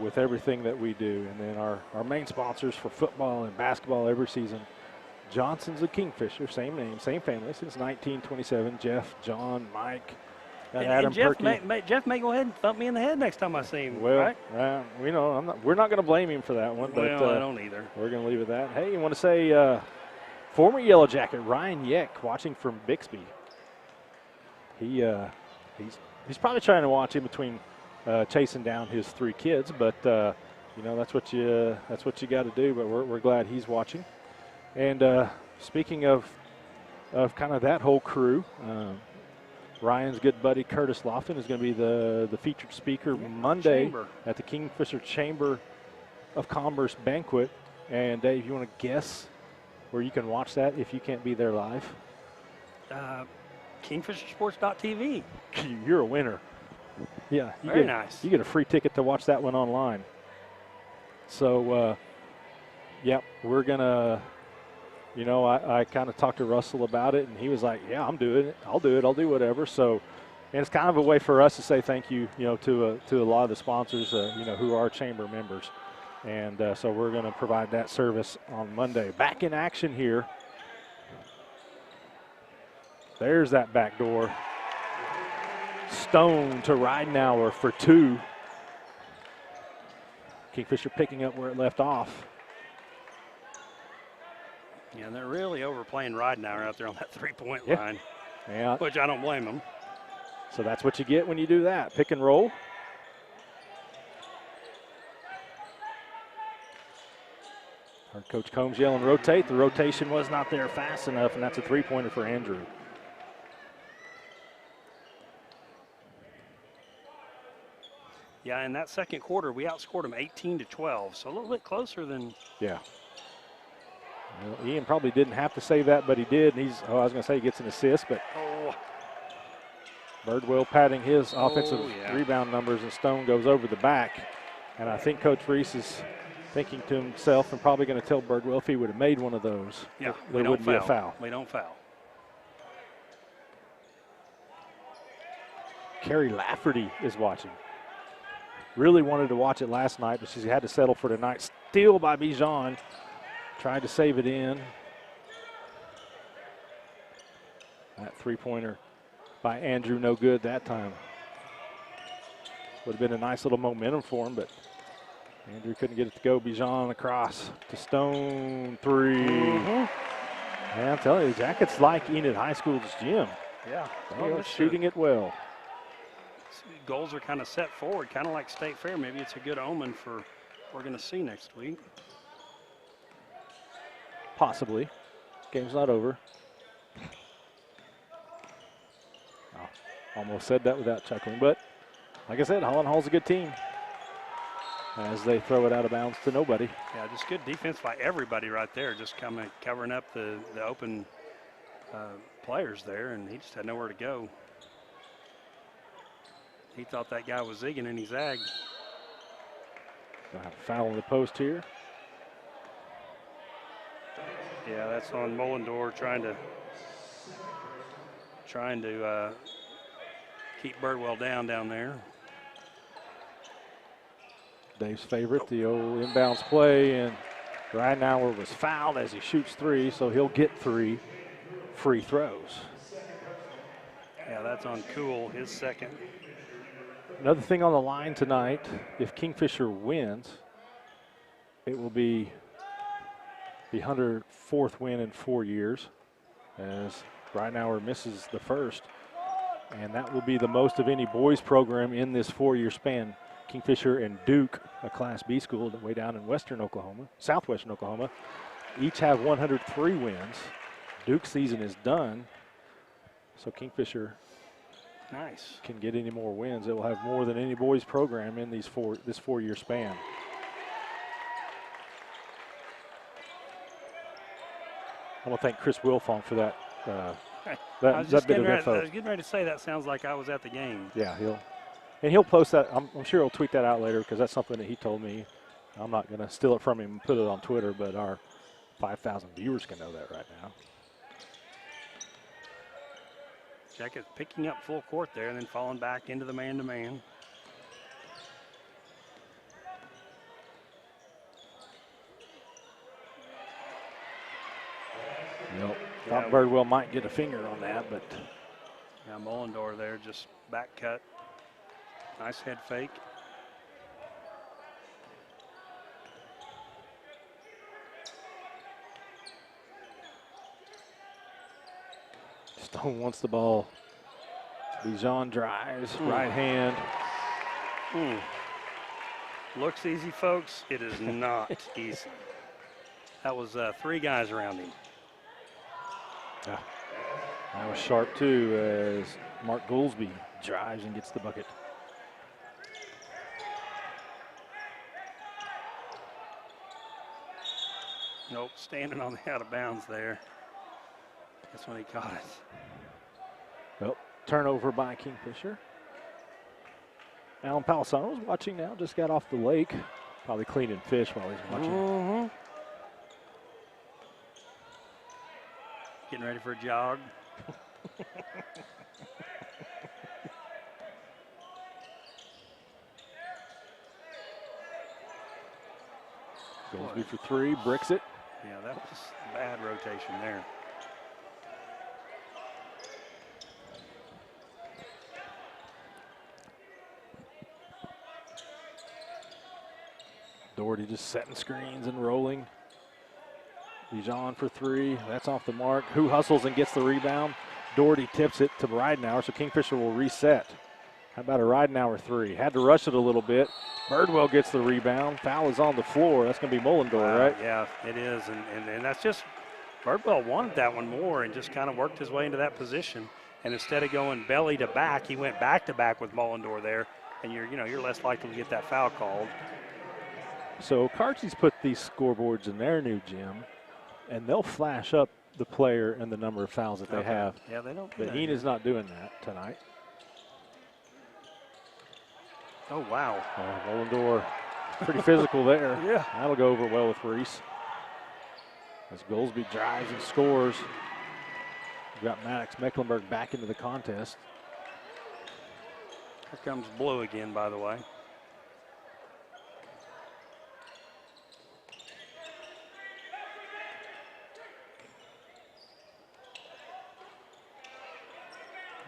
with everything that we do. And then our main sponsors for football and basketball every season, Johnson's of Kingfisher, same name, same family since 1927. Jeff, John, Mike, and Adam Jeff Perky. Jeff may go ahead and thump me in the head next time I see him. Well, right? we know we're not going to blame him for that one. But, well, I don't either. We're going to leave it at that. Hey, you want to say former Yellow Jacket Ryan Yeck watching from Bixby. He's probably trying to watch in between chasing down his 3 kids, but you know that's what you got to do. But we're glad he's watching. And speaking of kind of that whole crew, Ryan's good buddy Curtis Lofton is going to be the featured speaker Monday at the Kingfisher Chamber of Commerce banquet. And Dave, you want to guess where you can watch that if you can't be there live? KingfisherSports.tv. You're a winner. Yeah, very nice. You get a free ticket to watch that one online. So, yep, we're gonna. You know, I kind of talked to Russell about it, and he was like, "Yeah, I'm doing it. I'll do it. I'll do whatever." So, and it's kind of a way for us to say thank you, you know, to a lot of the sponsors, you know, who are chamber members, and so we're going to provide that service on Monday. Back in action here. There's that back door. Stone to Ridenauer for 2. Kingfisher picking up where it left off. Yeah, they're really overplaying Ridenauer out there on that 3-point line. Yeah. Which I don't blame them. So that's what you get when you do that. Pick and roll. Heard Coach Combs yelling rotate. The rotation was not there fast enough, and that's a 3-pointer for Andrew. Yeah, in that second quarter, we outscored them 18-12, so a little bit closer than. Yeah. Well, Ian probably didn't have to say that, but he did. And I was going to say he gets an assist, but Birdwell padding his offensive rebound numbers, and Stone goes over the back. And I think Coach Reese is thinking to himself and probably going to tell Birdwell if he would have made one of those, there wouldn't be a foul. We don't foul. Carrie Lafferty is watching. Really wanted to watch it last night, but she had to settle for tonight. Steal by Bijan. Tried to save it in. That 3-pointer by Andrew, no good that time. Would have been a nice little momentum for him, but Andrew couldn't get it to go. Bijan across to Stone, 3. Yeah, I'm telling you, the Jackets like Enid High School's gym. Yeah. They are shooting it well. Goals are kind of set forward, kind of like State Fair. Maybe it's a good omen for what we're going to see next week. Possibly. Game's not over. Oh, almost said that without chuckling, but like I said, Holland Hall's a good team as they throw it out of bounds to nobody. Yeah, just good defense by everybody right there, just covering up the open players there, and he just had nowhere to go. He thought that guy was zigging, and he zagged. Gonna have a foul on the post here. Yeah, that's on Mullendor trying to keep Birdwell down there. Dave's favorite, the old inbounds play, and Ridenauer was fouled as he shoots 3, so he'll get 3 free throws. Yeah, that's on Cool, his second. Another thing on the line tonight, if Kingfisher wins, it will be the 104th win in 4 years, as Ridenauer misses the first, and that will be the most of any boys program in this 4-year span. Kingfisher and Duke, a Class B school way down in southwestern Oklahoma, each have 103 wins. Duke's season is done, so Kingfisher can get any more wins. It will have more than any boys program in this 4-year span. I want to thank Chris Wilfong for that. I was bit of info. I was getting ready to say that sounds like I was at the game. Yeah, he'll post that. I'm sure he'll tweet that out later because that's something that he told me. I'm not going to steal it from him and put it on Twitter, but our 5,000 viewers can know that right now. Jackets picking up full court there and then falling back into the man-to-man. Yep. Thought Birdwell might get a finger on that, but yeah, Mullendor there just back cut. Nice head fake. Stone wants the ball. Bijan drives, right hand. Looks easy, folks. It is not easy. That was 3 guys around him. Yeah. That was sharp too as Mark Goolsby drives and gets the bucket. Nope, standing on the out of bounds there. That's when he caught it. Well, turnover by Kingfisher. Alan Palisano's watching now, just got off the lake. Probably cleaning fish while he's watching. Getting ready for a jog. Goolsby for 3, bricks it. Yeah, that was bad rotation there. Doherty just setting screens and rolling. Bijan for 3. That's off the mark. Who hustles and gets the rebound? Doherty tips it to Ridenauer, so Kingfisher will reset. How about a Ridenauer 3? Had to rush it a little bit. Birdwell gets the rebound. Foul is on the floor. That's going to be Mullendor, right? Yeah, it is. And that's just, Birdwell wanted that one more and just kind of worked his way into that position. And instead of going belly to back, he went back to back with Mullendor there. And you're less likely to get that foul called. So Karchi's put these scoreboards in their new gym, and they'll flash up the player and the number of fouls that they have. Yeah, they don't. But Enid's not doing that tonight. Oh, wow. Mullendor pretty physical there. Yeah. That'll go over well with Reese. As Goolsby drives and scores. We've got Maddox Mecklenburg back into the contest. Here comes Blue again, by the way.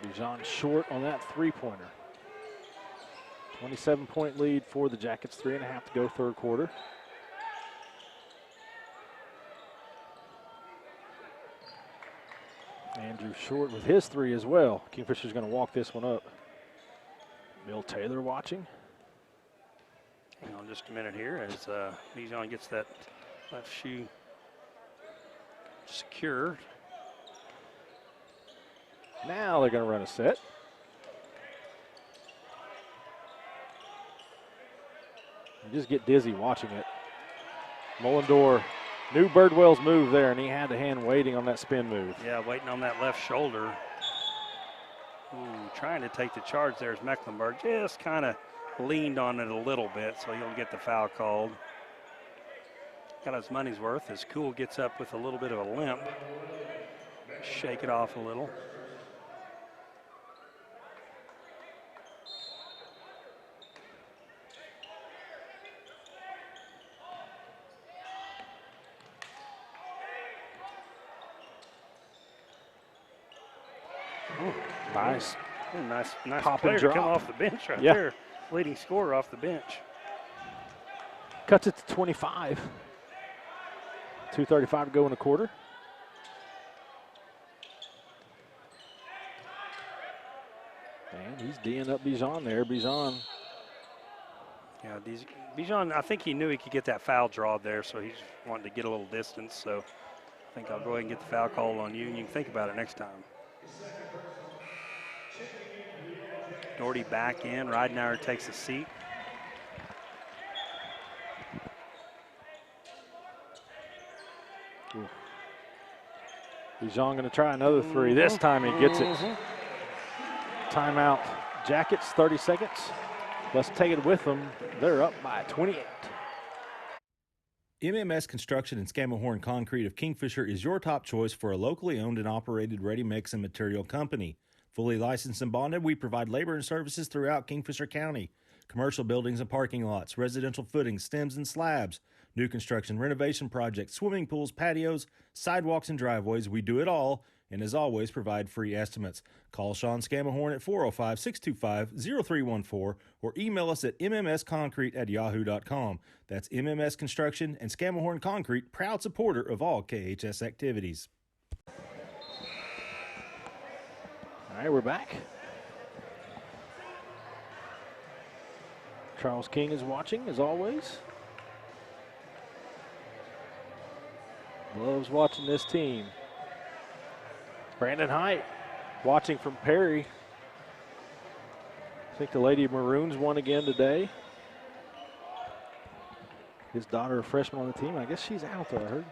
Bijan short on that 3-pointer. 27-point lead for the Jackets, 3.5 to go, third quarter. Andrew short with his 3 as well. Kingfisher's going to walk this one up. Bill Taylor watching. Hang on just a minute here as Bijan gets that left shoe secured. Now they're going to run a set. You just get dizzy watching it. Mullendor knew Birdwell's move there, and he had the hand waiting on that spin move. Yeah, waiting on that left shoulder. Trying to take the charge there is Mecklenburg. Just kind of leaned on it a little bit, so he'll get the foul called. Got his money's worth as Kuhl gets up with a little bit of a limp. Shake it off a little. Nice. Nice Pop player and to come drop. off the bench right there. Leading scorer off the bench. Cuts it to 25. 2:35 to go in the quarter. He's D'ing up Bijan there. Bijan. Yeah, Bijan, I think he knew he could get that foul draw there, so he's wanting to get a little distance. So I think I'll go ahead and get the foul call on you, and you can think about it next time. Doherty back in. Ridenauer takes a seat. Bijan going to try another three. This time he gets it. Timeout. Jackets, 30 seconds. Let's take it with them. They're up by 28. MMS Construction and Scammahorn Concrete of Kingfisher is your top choice for a locally owned and operated ready-mix and material company. Fully licensed and bonded, we provide labor and services throughout Kingfisher County. Commercial buildings and parking lots, residential footings, stems and slabs, new construction, renovation projects, swimming pools, patios, sidewalks and driveways. We do it all, and as always, provide free estimates. Call Sean Scammahorn at 405-625-0314 or email us at mmsconcrete@yahoo.com. That's MMS Construction and Scammahorn Concrete, proud supporter of all KHS activities. All right, we're back. Charles King is watching, as always. Loves watching this team. Brandon Height watching from Perry. I think the Lady Maroons won again today. His daughter, a freshman on the team. I guess she's out, though. I heard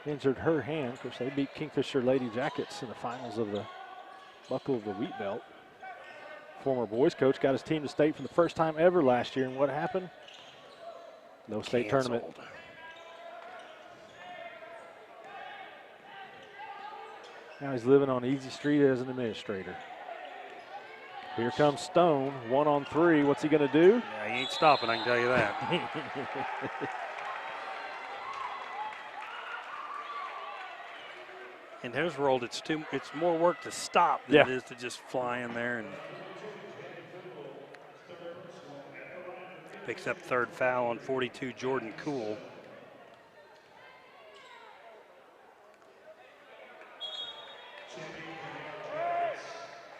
injured her hand. Of course, they beat Kingfisher Lady Jackets in the finals of the Buckle of the Wheat Belt. Former boys coach got his team to state for the first time ever last year, and what happened? No state tournament. Now he's living on Easy Street as an administrator. Here comes Stone, 1-on-3. What's he going to do? Yeah, he ain't stopping, I can tell you that. In his world, it's more work to stop than it is to just fly in there. And picks up third foul on 42, Jordan Cool.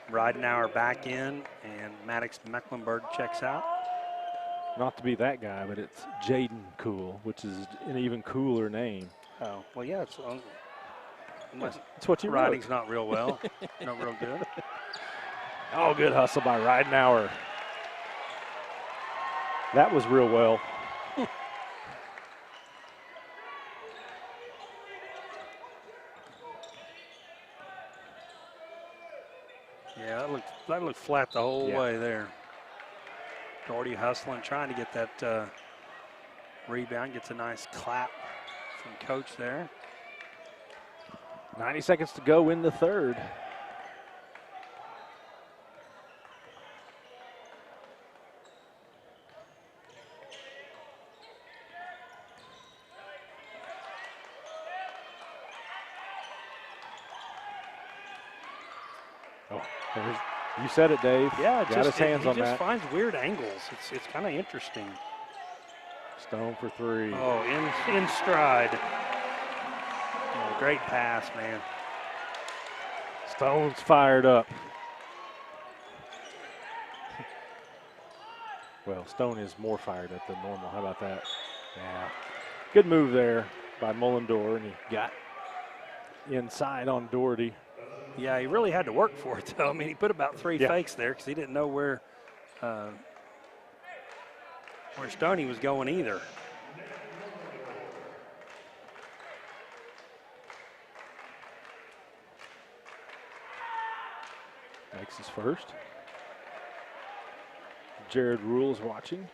Ridenauer back in, and Maddox Mecklenburg checks out. Not to be that guy, but it's Jaden Cool, which is an even cooler name. Oh, well, yeah, it's that's what you wrote. writing's not real well, not real good. Oh, good hustle by Ridenauer. That was real well. Yeah, that looked flat the whole way there. Doherty hustling, trying to get that rebound. Gets a nice clap from coach there. 90 seconds to go in the third. You said it, Dave. Yeah, got his hands on that. He just finds weird angles. It's kind of interesting. Stone for three. Oh, in stride. Oh, great pass, man. Stone's fired up. Well, Stone is more fired up than normal. How about that? Yeah. Good move there by Mullendore, and he got inside on Doherty. Yeah, he really had to work for it, though. I mean, he put about three fakes there because he didn't know where Stoney was going either. Makes his first. Jared Rule is watching.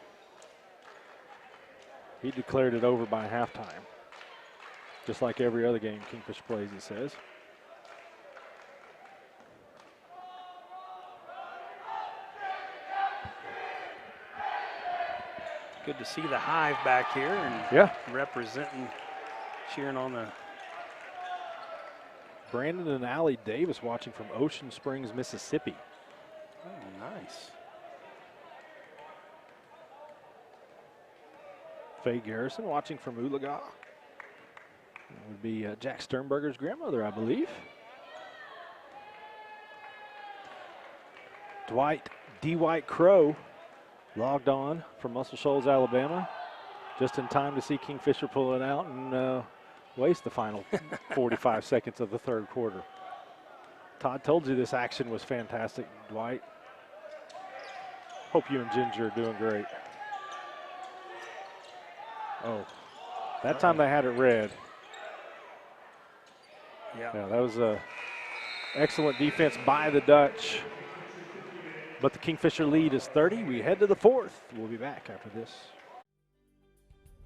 He declared it over by halftime. Just like every other game Kingfisher plays, he says. Good to see the Hive back here and representing, cheering on the. Brandon and Allie Davis watching from Ocean Springs, Mississippi. Oh, nice. Faye Garrison watching from Oologah. That would be Jack Sternberger's grandmother, I believe. Dwight Dwight Crow logged on from Muscle Shoals, Alabama, just in time to see Kingfisher pull it out and waste the final 45 seconds of the third quarter. Todd told you this action was fantastic, Dwight. Hope you and Ginger are doing great. Oh, that time they had it red. Yeah. Yeah, that was a excellent defense by the Dutch. But the Kingfisher lead is 30. We head to the fourth. We'll be back after this.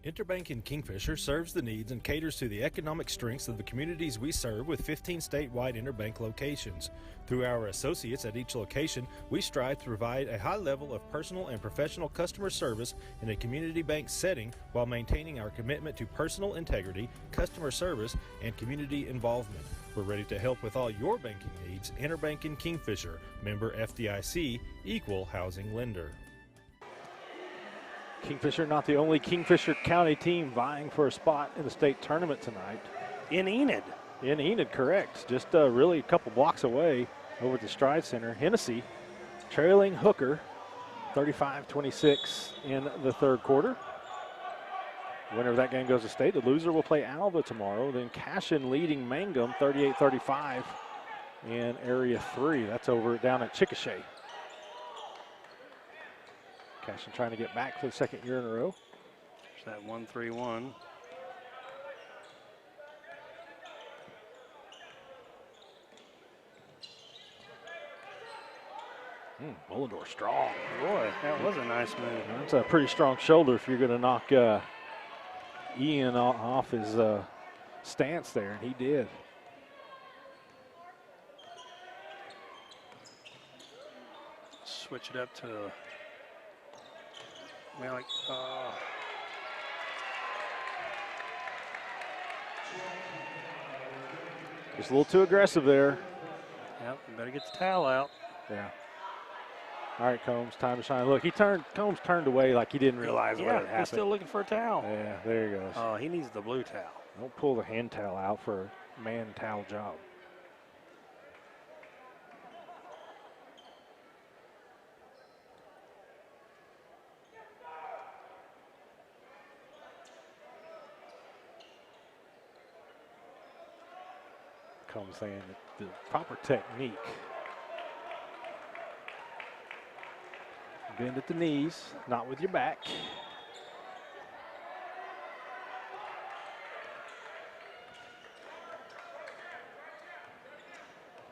Interbank in Kingfisher serves the needs and caters to the economic strengths of the communities we serve with 15 statewide Interbank locations. Through our associates at each location, we strive to provide a high level of personal and professional customer service in a community bank setting while maintaining our commitment to personal integrity, customer service, and community involvement. We're ready to help with all your banking needs. Interbank in Kingfisher, member FDIC, equal housing lender. Kingfisher not the only Kingfisher County team vying for a spot in the state tournament tonight. In Enid. In Enid, correct. Just really a couple blocks away over at the Stride Center. Hennessy trailing Hooker 35-26 in the third quarter. Winner of that game goes to state. The loser will play Alva tomorrow. Then Cashin leading Mangum 38-35 in Area 3. That's over down at Chickasha. Cashin trying to get back for the second year in a row. There's that 1-3-1. Mullendorf strong. Boy, that was a nice move. That's a pretty strong shoulder if you're going to knock Ian off his stance there, and he did. Switch it up to Malik. Just a little too aggressive there. Yep, you better get the towel out. Yeah. All right, Combs, time to shine. Look, Combs turned away like he didn't realize what had happened. He's still looking for a towel. Yeah, there he goes. Oh, he needs the blue towel. Don't pull the hand towel out for a man towel job. Combs saying the proper technique. Bend at the knees, not with your back.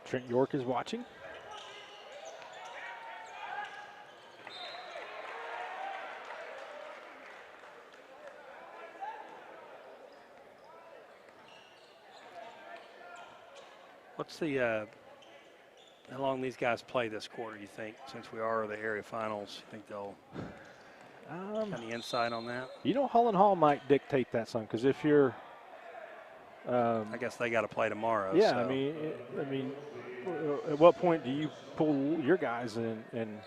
Trent York is watching. What's the how long these guys play this quarter, you think? Since we are the area finals, you think they'll have any insight on that? You know, Holland Hall might dictate that some, because if you're I guess they got to play tomorrow. yeah, so. I mean, at what point do you pull your guys in and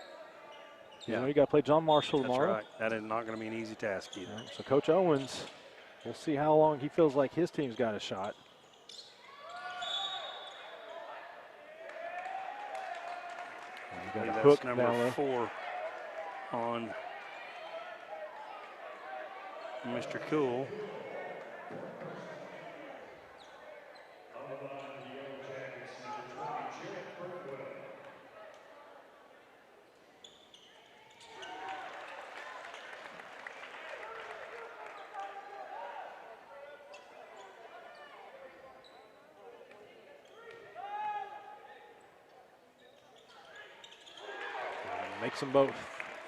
you know, you got to play John Marshall tomorrow? That's right. That is not going to be an easy task either. Yeah, so Coach Owens, we'll see how long he feels like his team's got a shot. I believe Hook that's number down low. 4 on Mr. Cool. Makes them both.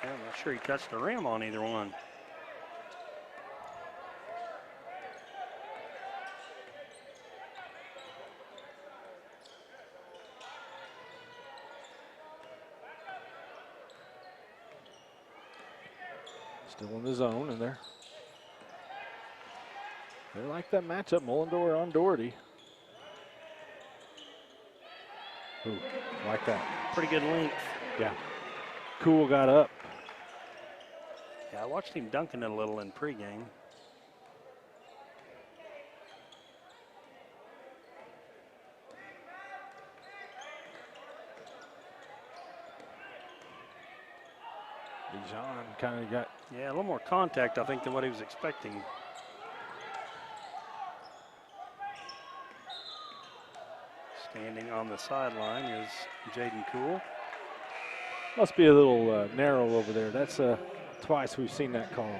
Yeah, I'm not sure he touched the rim on either one. Still in the zone, and they like that matchup, Mullendorf on Doherty. Ooh, like that. Pretty good length. Yeah. Cool got up. Yeah, I watched him dunking it a little in pregame. Dijon kind of got. Yeah, a little more contact, I think, than what he was expecting. Standing on the sideline is Jaden Cool. Must be a little narrow over there. That's twice we've seen that call.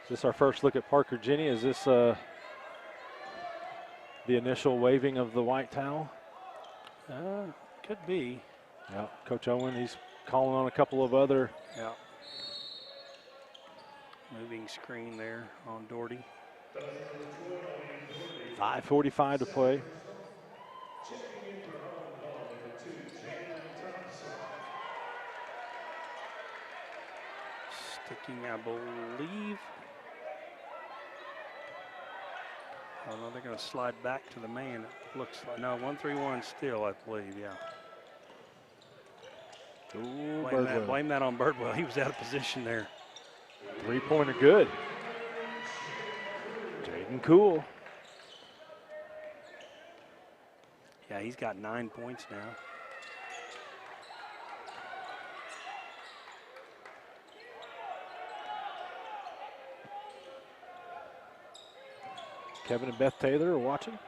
Is this our first look at Parker Jenny? Is this the initial waving of the white towel? Could be. Yeah, Coach Owen, he's calling on a couple of other. Yeah. Moving screen there on Doherty. 5:45 to play. Sticking, I believe. Oh, no, they're going to slide back to the man. It looks like, no, 1-3-1 still, I believe, yeah. Ooh, Blame that on Birdwell. He was out of position there. Three-pointer good. Jaden Cool. Yeah, he's got 9 points now. Kevin and Beth Taylor are watching.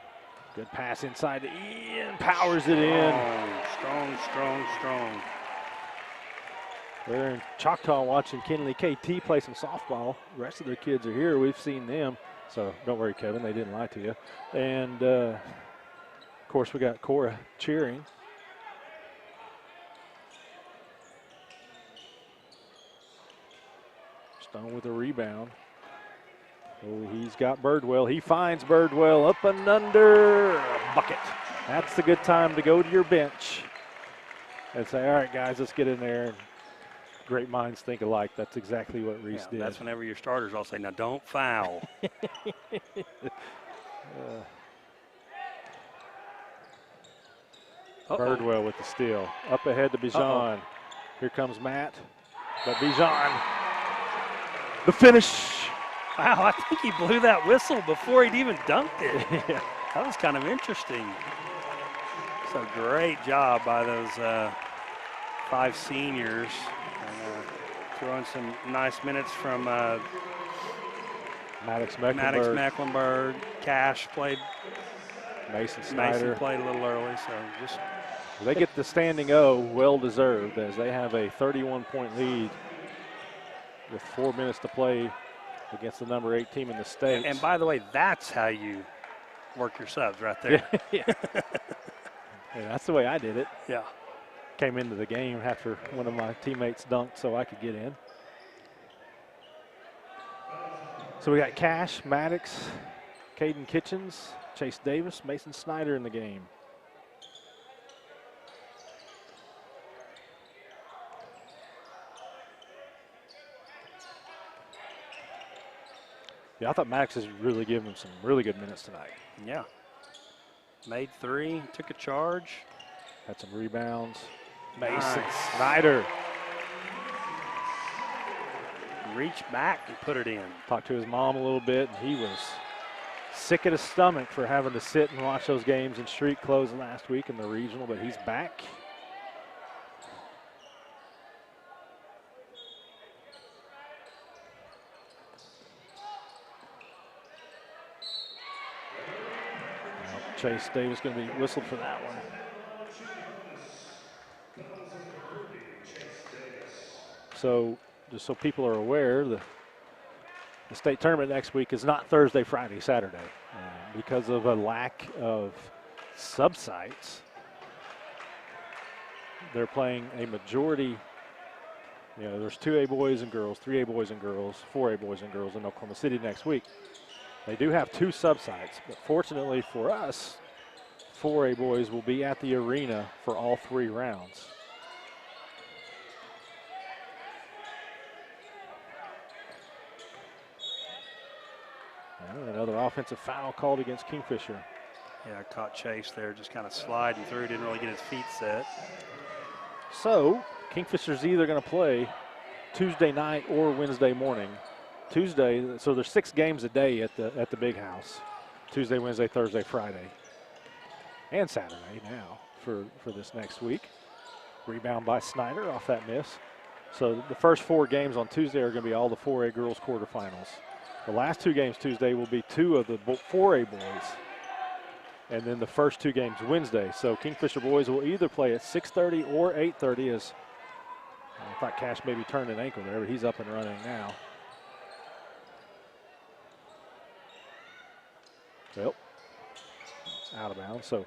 Good pass inside to Ian. Powers it in. Strong, strong, strong. They're in Choctaw watching Kenley KT play some softball. The rest of their kids are here. We've seen them. So don't worry, Kevin. They didn't lie to you. And, of course, we got Cora cheering. Stone with a rebound. Oh, he's got Birdwell. He finds Birdwell up and under. A bucket. That's the good time to go to your bench and say, all right, guys, let's get in there. And great minds think alike. That's exactly what Reese did. That's whenever your starters all say, now don't foul. Birdwell with the steal. Up ahead to Bijan. Here comes Matt. But Bijan, the finish. Wow, I think he blew that whistle before he'd even dunked it. Yeah. That was kind of interesting. So great job by those 5 seniors. And, throwing some nice minutes from Maddox Mecklenburg. Cash played. Mason Snyder. Played a little early, so just. They get the standing O, well deserved, as they have a 31-point lead with 4 minutes to play against the number 8 team in the state. And by the way, that's how you work your subs right there. Yeah. Yeah, that's the way I did it. Yeah. Came into the game after one of my teammates dunked so I could get in. So we got Cash, Maddox, Caden Kitchens, Chase Davis, Mason Snyder in the game. Yeah, I thought Maddox has really given him some really good minutes tonight. Yeah. Made 3, took a charge. Had some rebounds. Mason Nice. Snyder. Reached back and put it in. Talked to his mom a little bit, and he was sick at his stomach for having to sit and watch those games in street clothes last week in the regional, but he's back. Chase Davis going to be whistled for that one. So, just so people are aware, the state tournament next week is not Thursday, Friday, Saturday. Because of a lack of sub-sites, they're playing a majority. You know, there's 2A boys and girls, 3A boys and girls, 4A boys and girls in Oklahoma City next week. They do have 2 sub-sites, but fortunately for us, 4A boys will be at the arena for all 3 rounds. And another offensive foul called against Kingfisher. Yeah, I caught Chase there, just kind of sliding through, didn't really get his feet set. So, Kingfisher's either going to play Tuesday night or Wednesday morning. Tuesday, so there's 6 games a day at the big house. Tuesday, Wednesday, Thursday, Friday, and Saturday now for this next week. Rebound by Snyder off that miss. So the first 4 games on Tuesday are going to be all the 4A girls quarterfinals. The last 2 games Tuesday will be 2 of the 4A boys. And then the first 2 games Wednesday. So Kingfisher boys will either play at 6:30 or 8:30 as I thought Cash maybe turned an ankle there, but he's up and running now. Well, out of bounds. So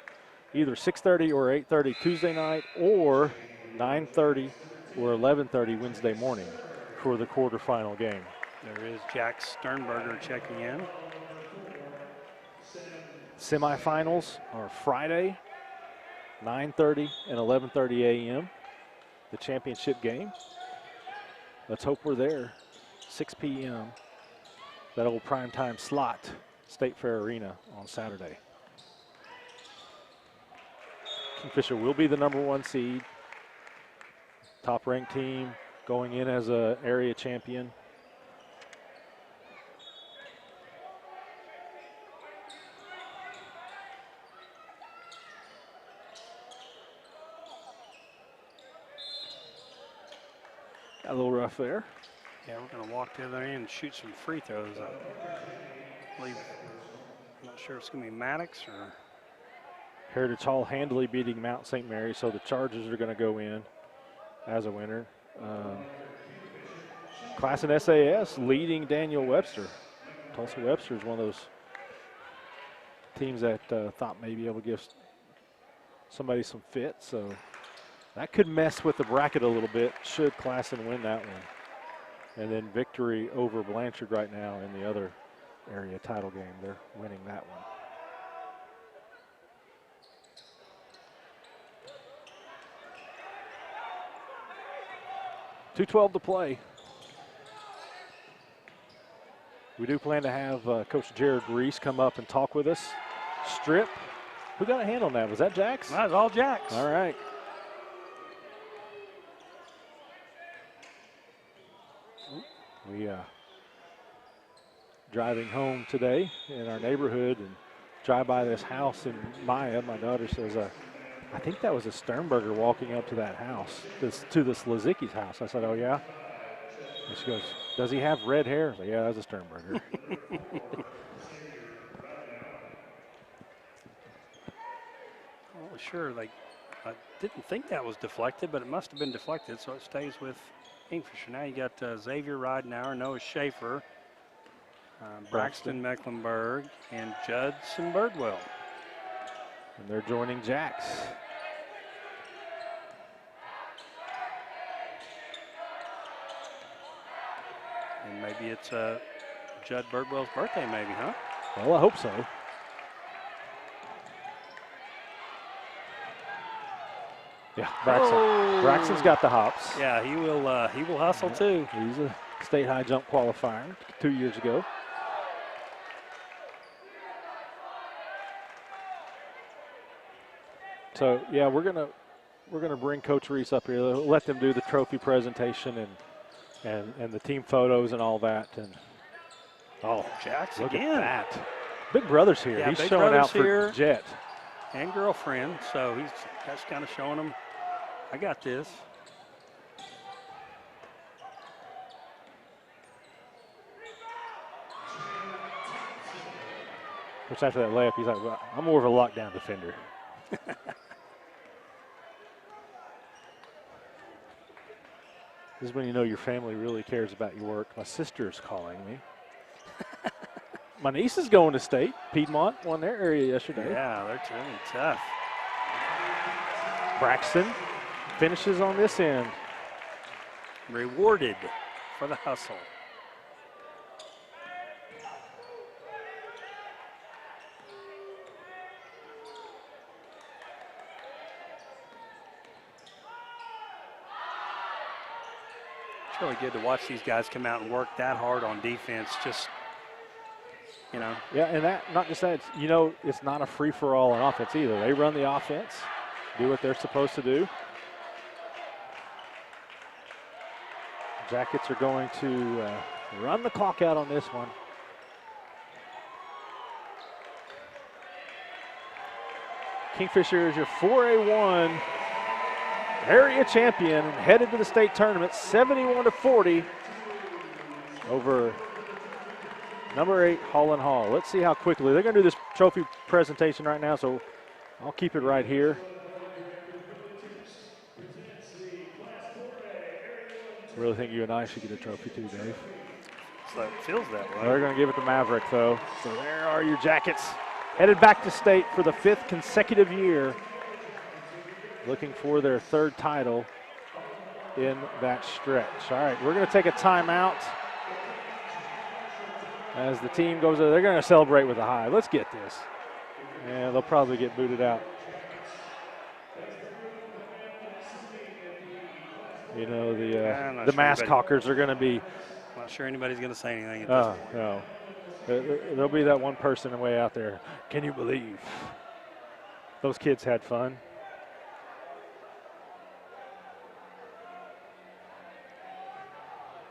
either 6:30 or 8:30 Tuesday night or 9:30 or 11:30 Wednesday morning for the quarterfinal game. There is Jack Sternberger checking in. Semifinals are Friday, 9:30 and 11:30 a.m. The championship game. Let's hope we're there. 6 p.m. That old primetime slot, State Fair Arena on Saturday. Kingfisher will be the #1 seed. Top-ranked team going in as an area champion. Got a little rough there. Yeah, we're going to walk to the other end and shoot some free throws. I believe, I'm not sure if it's going to be Maddox or. Heritage Hall handily beating Mount St. Mary, so the Chargers are going to go in as a winner. Class in SAS leading Daniel Webster. Tulsa Webster is one of those teams that thought maybe able to give somebody some fit, so that could mess with the bracket a little bit should Classen win that one. And then victory over Blanchard right now in the other area title game. They're winning that one. .212 to play. We do plan to have Coach Jared Reese come up and talk with us. Strip. Who got a hand on that? Was that Jax? That was all Jax. All right. We driving home today in our neighborhood and drive by this house, and Maya, my daughter, says, I think that was a Sternberger walking up to that house, to this Lazicki's house. I said, oh, yeah? And she goes, does he have red hair? I said, yeah, that's a Sternberger. Well, sure, I didn't think that was deflected, but it must have been deflected, so it stays with Kingfisher. Now you got Xavier Ridenauer, Noah Schaefer, Braxton Mecklenburg, and Judson Birdwell. And they're joining Jax. And maybe it's Judd Birdwell's birthday, maybe, huh? Well, I hope so. Yeah, Braxton. Oh. Braxton's got the hops. Yeah, he will hustle too. He's a state high jump qualifier 2 years ago. So yeah, we're gonna bring Coach Reese up here. Let them do the trophy presentation and the team photos and all that. And oh, Jax look again. at that. Big Brother's here. Yeah, he's Big showing Brother's out for here. Jet. And girlfriend, so he's just kind of showing them, I got this. Which after that layup, he's like, well, I'm more of a lockdown defender. This is when you know your family really cares about your work. My sister's calling me. My niece is going to state. Piedmont won their area yesterday. Yeah, they're really tough. Braxton finishes on this end. Rewarded for the hustle. It's really good to watch these guys come out and work that hard on defense. Just, you know. Yeah, and that, not just that, you know, it's not a free-for-all on offense either. They run the offense, do what they're supposed to do. Jackets are going to run the clock out on this one. Kingfisher is your 4A1 area champion, headed to the state tournament, 71-40 over number 8 Holland Hall. Let's see how quickly. They're going to do this trophy presentation right now, so I'll keep it right here. Really think you and I should get a trophy too, Dave. So it feels that way. They're going to give it to Maverick, though. So there are your Jackets. Headed back to state for the 5th consecutive year. Looking for their 3rd title in that stretch. All right, we're going to take a timeout. As the team goes over, they're going to celebrate with a high. Let's get this. And they'll probably get booted out. You know, the mask hawkers are going to be. Not sure anybody's going to say anything at this point. No. There'll be that one person way out there. Can you believe those kids had fun?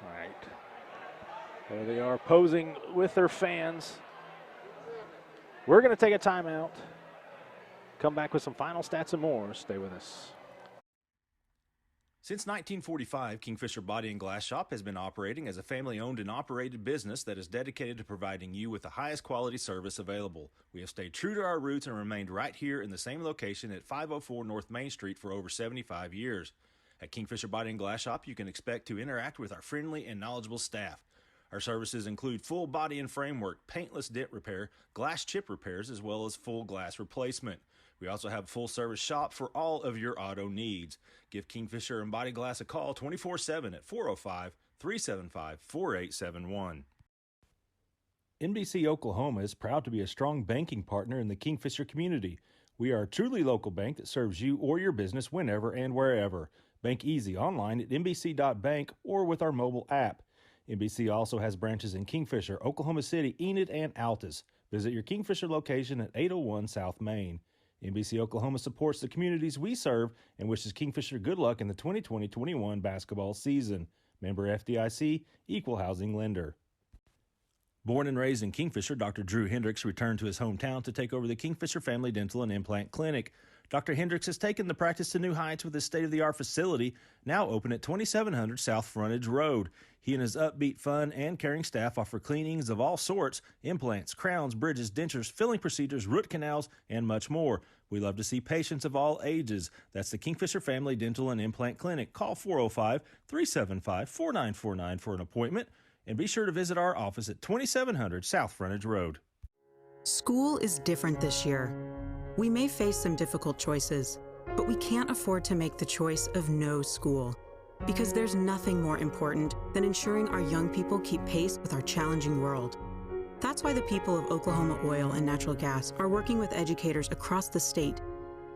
All right. There they are posing with their fans. We're going to take a timeout. Come back with some final stats and more. Stay with us. Since 1945, Kingfisher Body and Glass Shop has been operating as a family-owned and operated business that is dedicated to providing you with the highest quality service available. We have stayed true to our roots and remained right here in the same location at 504 North Main Street for over 75 years. At Kingfisher Body and Glass Shop, you can expect to interact with our friendly and knowledgeable staff. Our services include full body and framework, paintless dent repair, glass chip repairs, as well as full glass replacement. We also have a full-service shop for all of your auto needs. Give Kingfisher and Body Glass a call 24/7 at 405-375-4871. NBC Oklahoma is proud to be a strong banking partner in the Kingfisher community. We are a truly local bank that serves you or your business whenever and wherever. Bank easy online at nbc.bank or with our mobile app. NBC also has branches in Kingfisher, Oklahoma City, Enid, and Altus. Visit your Kingfisher location at 801 South Main. NBC Oklahoma supports the communities we serve and wishes Kingfisher good luck in the 2020-21 basketball season. Member FDIC, Equal Housing Lender. Born and raised in Kingfisher, Dr. Drew Hendricks returned to his hometown to take over the Kingfisher Family Dental and Implant Clinic. Dr. Hendricks has taken the practice to new heights with his state-of-the-art facility, now open at 2700 South Frontage Road. He and his upbeat, fun, and caring staff offer cleanings of all sorts, implants, crowns, bridges, dentures, filling procedures, root canals, and much more. We love to see patients of all ages. That's the Kingfisher Family Dental and Implant Clinic. Call 405-375-4949 for an appointment, and be sure to visit our office at 2700 South Frontage Road. School is different this year. We may face some difficult choices, but we can't afford to make the choice of no school. Because there's nothing more important than ensuring our young people keep pace with our challenging world. That's why the people of Oklahoma Oil and Natural Gas are working with educators across the state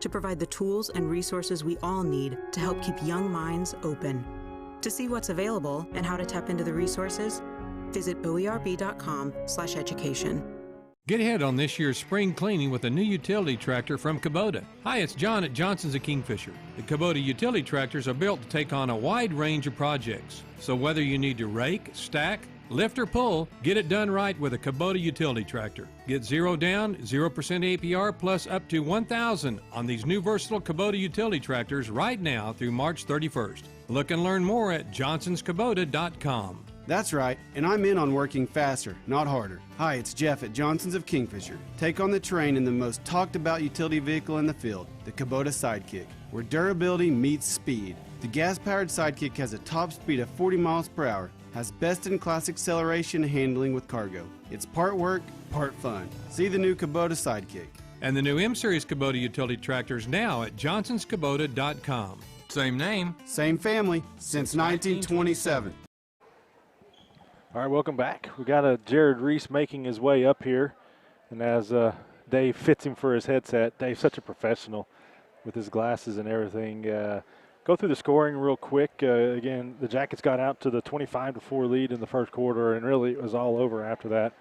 to provide the tools and resources we all need to help keep young minds open. To see what's available and how to tap into the resources, visit oerb.com/education. Get ahead on this year's spring cleaning with a new utility tractor from Kubota. Hi, it's John at Johnson's of Kingfisher. The Kubota utility tractors are built to take on a wide range of projects. So whether you need to rake, stack, lift, or pull, get it done right with a Kubota utility tractor. Get 0 down, 0% APR, plus up to $1,000 on these new versatile Kubota utility tractors right now through March 31st. Look and learn more at johnsonskubota.com. That's right, and I'm in on working faster, not harder. Hi, it's Jeff at Johnson's of Kingfisher. Take on the train in the most talked about utility vehicle in the field, the Kubota Sidekick, where durability meets speed. The gas-powered Sidekick has a top speed of 40 miles per hour, has best-in-class acceleration and handling with cargo. It's part work, part fun. See the new Kubota Sidekick. And the new M-Series Kubota utility tractors now at johnsonskubota.com. Same name, same family, since 1927. All right, welcome back. We got Jared Reese making his way up here, and as Dave fits him for his headset, Dave's such a professional with his glasses and everything. Go through the scoring real quick. Again, the Jackets got out to the 25-4 lead in the first quarter, and really it was all over after that.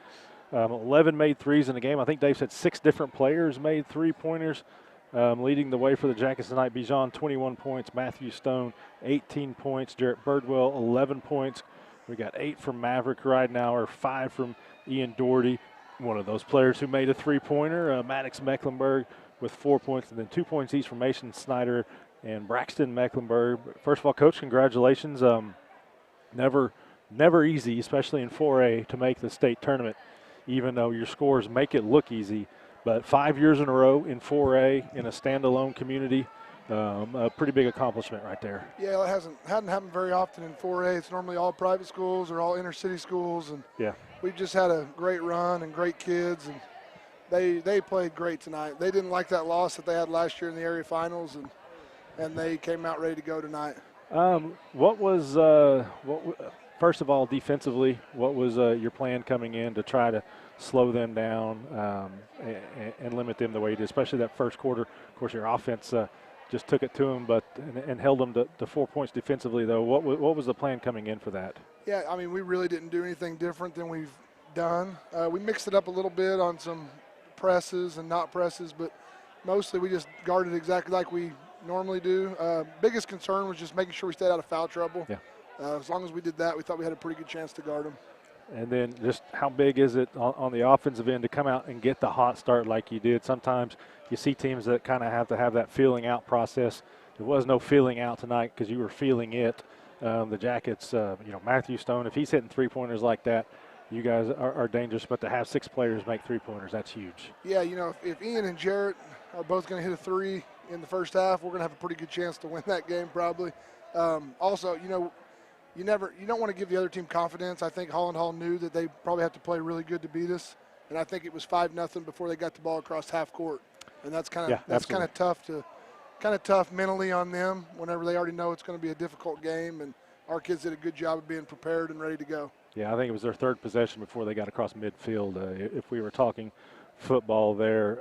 11 made threes in the game. I think Dave said 6 different players made three-pointers. Leading the way for the Jackets tonight, Bijan 21 points, Matthew Stone 18 points, Jarrett Birdwell 11 points. We got 8 from Maverick Ridenauer, 5 from Ian Doherty, one of those players who made a three-pointer. Maddox Mecklenburg with 4 points, and then 2 points each from Mason Snyder and Braxton Mecklenburg. First of all, Coach, congratulations. Never easy, especially in 4A, to make the state tournament, even though your scores make it look easy. But 5 years in a row in 4A in a standalone community, a pretty big accomplishment right there. Yeah, it hadn't happened very often in 4A. It's normally all private schools or all inner city schools, and yeah, we've just had a great run and great kids, and they played great tonight. They didn't like that loss that they had last year in the area finals, and they came out ready to go tonight. First of all, defensively, what was your plan coming in to try to slow them down and limit them the way you did, especially that first quarter? Of course, your offense just took it to them, and held them to 4 points defensively, though. What was the plan coming in for that? Yeah, I mean, we really didn't do anything different than we've done. We mixed it up a little bit on some presses and not presses, but mostly we just guarded exactly like we normally do. Biggest concern was just making sure we stayed out of foul trouble. Yeah. As long as we did that, we thought we had a pretty good chance to guard them. And then just how big is it on the offensive end to come out and get the hot start like you did? Sometimes you see teams that kind of have to have that feeling out process. There was no feeling out tonight because you were feeling it. The Jackets, Matthew Stone, if he's hitting three-pointers like that, you guys are dangerous. But to have 6 players make three-pointers, that's huge. Yeah, if Ian and Jarrett are both going to hit a 3 in the first half, we're going to have a pretty good chance to win that game probably. Also, you don't want to give the other team confidence. I think Holland Hall knew that they probably have to play really good to beat us, and I think it was 5-0 before they got the ball across half court, and that's kind of tough mentally on them whenever they already know it's going to be a difficult game. And our kids did a good job of being prepared and ready to go. Yeah, I think it was their third possession before they got across midfield. If we were talking football there,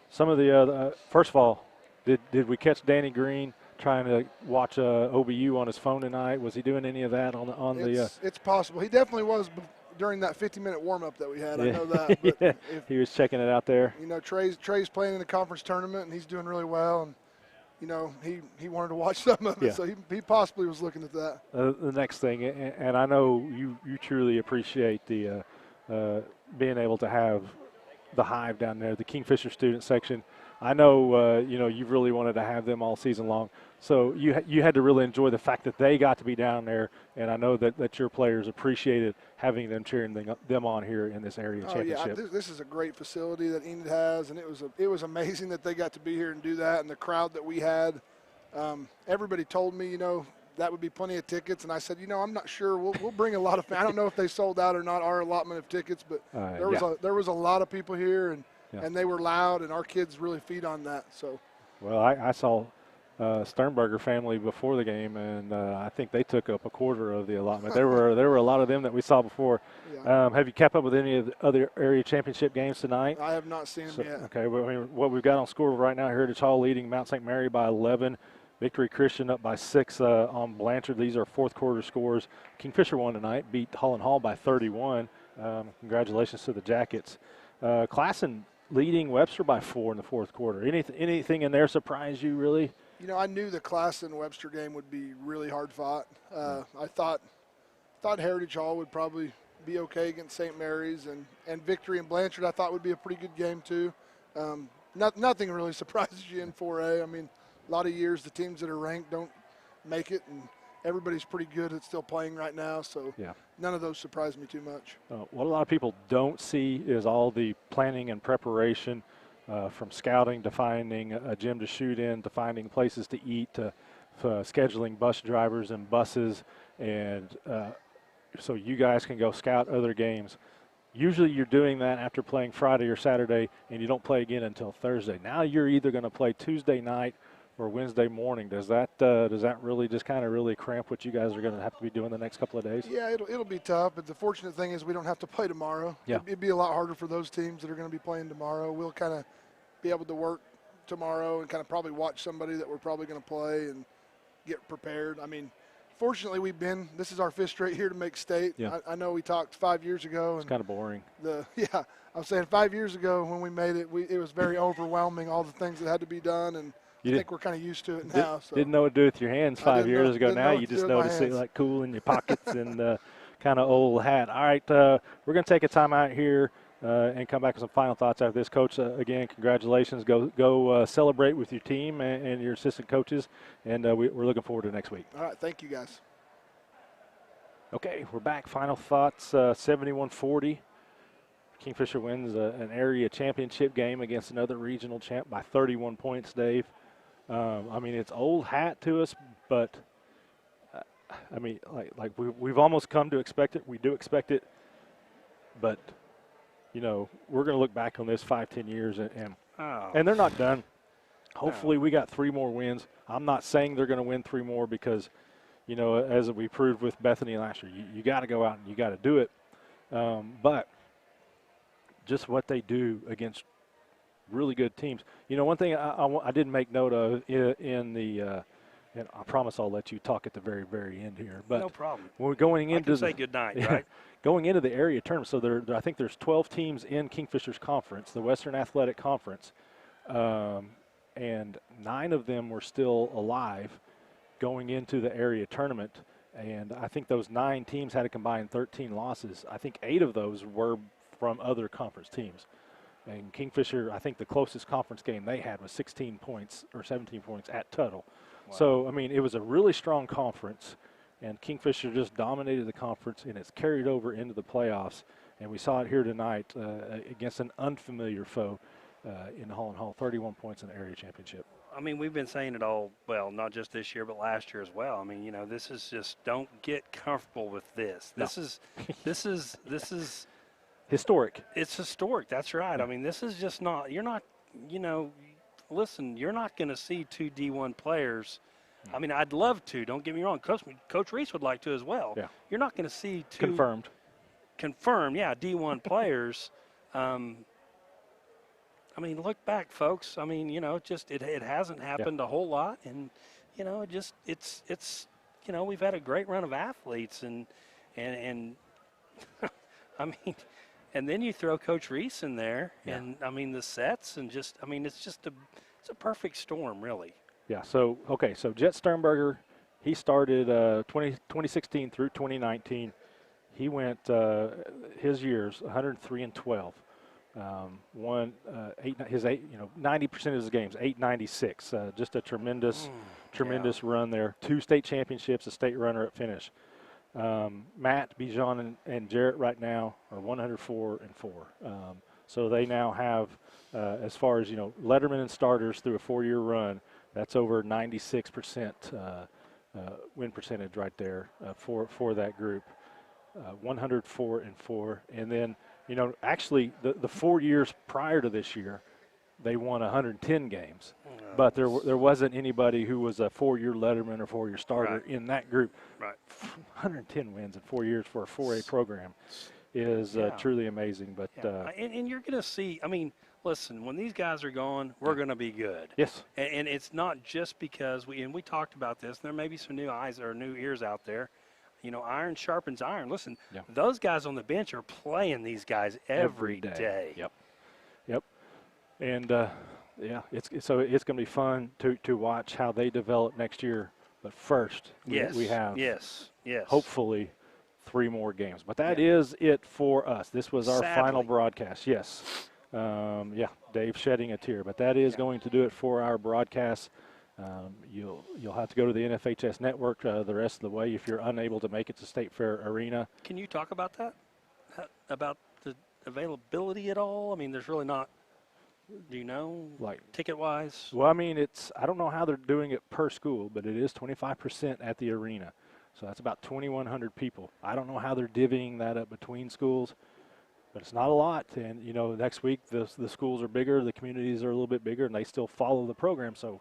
some of the other. First of all, did we catch Danny Green trying to watch OBU on his phone tonight? Was he doing any of that on the? It's possible. He definitely was during that 50-minute warm-up that we had. Yeah. I know that. But yeah. He was checking it out there. Trey's playing in the conference tournament, and he's doing really well. And he wanted to watch some of it, so he possibly was looking at that. The next thing, and I know you truly appreciate the being able to have the Hive down there, the Kingfisher student section. I know, you've really wanted to have them all season long. So you had to really enjoy the fact that they got to be down there, and I know that your players appreciated having them cheering them on here in this area championship. Yeah, this is a great facility that Enid has, and it was amazing that they got to be here and do that, and the crowd that we had. Everybody told me, that would be plenty of tickets, and I said, I'm not sure. We'll bring a lot of fans. I don't know if they sold out or not, our allotment of tickets, but there was a lot of people here, and they were loud, and our kids really feed on that. So, well, I saw Sternberger family before the game, and I think they took up a quarter of the allotment. There were a lot of them that we saw before. Yeah. Have you kept up with any of the other area championship games tonight? I have not seen them yet. Okay, well, what we've got on score right now, Heritage Hall leading Mount St. Mary by 11. Victory Christian up by 6 on Blanchard. These are fourth quarter scores. Kingfisher won tonight, beat Holland Hall by 31. Congratulations to the Jackets. Classen leading Webster by 4 in the fourth quarter. Anything in there surprise you, really? I knew the Classen-Webster game would be really hard fought. I thought Heritage Hall would probably be okay against St. Mary's, and Victory and Blanchard I thought would be a pretty good game too. Nothing really surprises you in 4A. I mean, a lot of years the teams that are ranked don't make it, and everybody's pretty good at still playing right now, so none of those surprise me too much. What a lot of people don't see is all the planning and preparation from scouting to finding a gym to shoot in, to finding places to eat, to scheduling bus drivers and buses, and so you guys can go scout other games. Usually you're doing that after playing Friday or Saturday, and you don't play again until Thursday. Now you're either going to play Tuesday night or Wednesday morning. Does that really just kind of really cramp what you guys are going to have to be doing the next couple of days? Yeah, it'll be tough, but the fortunate thing is we don't have to play tomorrow. Yeah. It'd be a lot harder for those teams that are going to be playing tomorrow. We'll kind of be able to work tomorrow and kind of probably watch somebody that we're probably going to play and get prepared. I mean, fortunately this is our 5th straight here to make state. Yeah. I know we talked 5 years ago. It's kind of boring. I'm saying 5 years ago when we made it, it was very overwhelming, all the things that had to be to and I think we're kind of used to it now. Didn't know what to do with your hands 5 years ago. Now you just know to see like cool in your pockets and kind of old hat. All right, we're going to take a time out here. and come back with some final thoughts after this. Coach, again, congratulations. Go celebrate with your team and your assistant coaches, and we're looking forward to next week. All right, thank you, guys. Okay, we're back. Final thoughts, 71-40. Kingfisher wins an area championship game against another regional champ by 31 points, Dave. I mean, it's old hat to us, but, I mean, like we've almost come to expect it. We do expect it, but, you know, we're going to look back on this 5-10 years, and they're not done. Hopefully we got 3 more wins. I'm not saying they're going to win 3 more because, you know, as we proved with Bethany last year, you got to go out and you got to do it. But just what they do against really good teams. You know, one thing I didn't make note of in the and I promise I'll let you talk at the very, very end here. But no problem. When we're going into say good night, right? Going into the area tournament, so I think there's 12 teams in Kingfisher's conference, the Western Athletic Conference, and 9 of them were still alive going into the area tournament. And I think those 9 teams had a combined 13 losses. I think 8 of those were from other conference teams. And Kingfisher, I think the closest conference game they had was 16 points or 17 points at Tuttle. Wow. So, I mean, it was a really strong conference, and Kingfisher just dominated the conference, and it's carried over into the playoffs. And we saw it here tonight against an unfamiliar foe in Holland Hall, 31 points in the area championship. I mean, we've been saying it all, well, not just this year, but last year as well. I mean, you know, this is just, don't get comfortable with this. This is historic. It's historic. That's right. I mean, this is just not, you're not, you know, listen, you're not going to see 2 D1 players. I mean, I'd love to. Don't get me wrong. Coach Reese would like to as well. Yeah. You're not going to see 2. Confirmed, yeah, D1 players. I mean, look back, folks. I mean, you know, just it hasn't happened a whole lot, and you know, it's you know, we've had a great run of athletes, and I mean, and then you throw Coach Reese in there, and I mean the sets, and just I mean it's a perfect storm, really. Yeah. So okay, so Jet Sternberger, he started 2016 through 2019. He went his years 103-12. Won 90% of his games, 896. Just a tremendous run there. 2 state championships, a state runner-up finish. Matt, Bijan, and Jarrett right now are 104-4. So they now have, as far as, you know, letterman and starters through a 4-year run, that's over 96% win percentage right there for that group. 104-4. And then, you know, actually the 4 years prior to this year, they won 110 games. But there wasn't anybody who was a 4-year letterman or 4-year starter in that group. Right. 110 wins in 4 years for a 4A program is truly amazing. But and you're going to see, I mean, listen, when these guys are gone, we're going to be good. Yes. And it's not just because we talked about this, and there may be some new eyes or new ears out there. You know, iron sharpens iron. Listen, those guys on the bench are playing these guys every day. Yep. And, it's going to be fun to watch how they develop next year. But first, we have hopefully 3 more games. But that is it for us. This was our final broadcast. Yes. Dave shedding a tear. But that is going to do it for our broadcast. You'll have to go to the NFHS network the rest of the way if you're unable to make it to State Fair Arena. Can you talk about that? About the availability at all? I mean, there's really not. Do you know, like ticket-wise? Well, I mean, I don't know how they're doing it per school, but it is 25% at the arena. So that's about 2,100 people. I don't know how they're divvying that up between schools, but it's not a lot. And, you know, next week the schools are bigger, the communities are a little bit bigger, and they still follow the program. So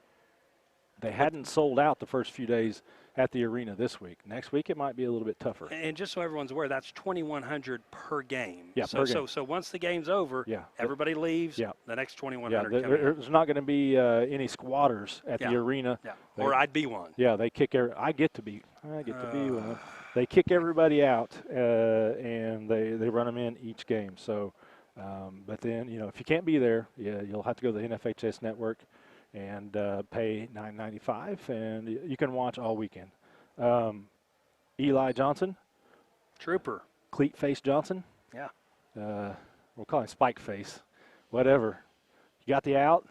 they hadn't sold out the first few days at the arena this week. Next week it might be a little bit tougher. And just so everyone's aware, that's 2,100 per game. Yeah, per game. So once the game's over, everybody leaves. Yeah. The next 2,100. There's not going to be any squatters at the arena. Yeah. Or I'd be one. Yeah, they kick. I get to be one. They kick everybody out, and they run them in each game. So, but then, you know, if you can't be there, you'll have to go to the NFHS network and pay $9.95, and you can watch all weekend. Eli Johnson. Trooper. Cleat Face Johnson. Yeah. we'll call him Spike Face, whatever. He got the out,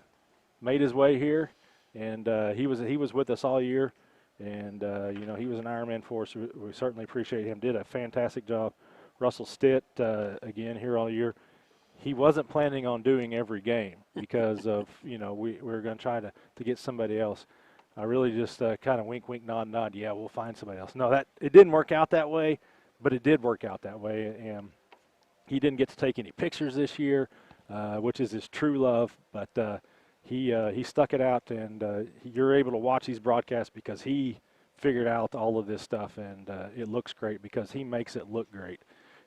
made his way here, and he was with us all year. And, he was an Ironman for us. We certainly appreciate him. Did a fantastic job. Russell Stitt, again, here all year. He wasn't planning on doing every game because of, we were going to try to get somebody else. I really just kind of wink, wink, nod, nod. Yeah, we'll find somebody else. No, it didn't work out that way, but it did work out that way. And he didn't get to take any pictures this year, which is his true love. But he stuck it out, and you're able to watch these broadcasts because he figured out all of this stuff, and it looks great because he makes it look great.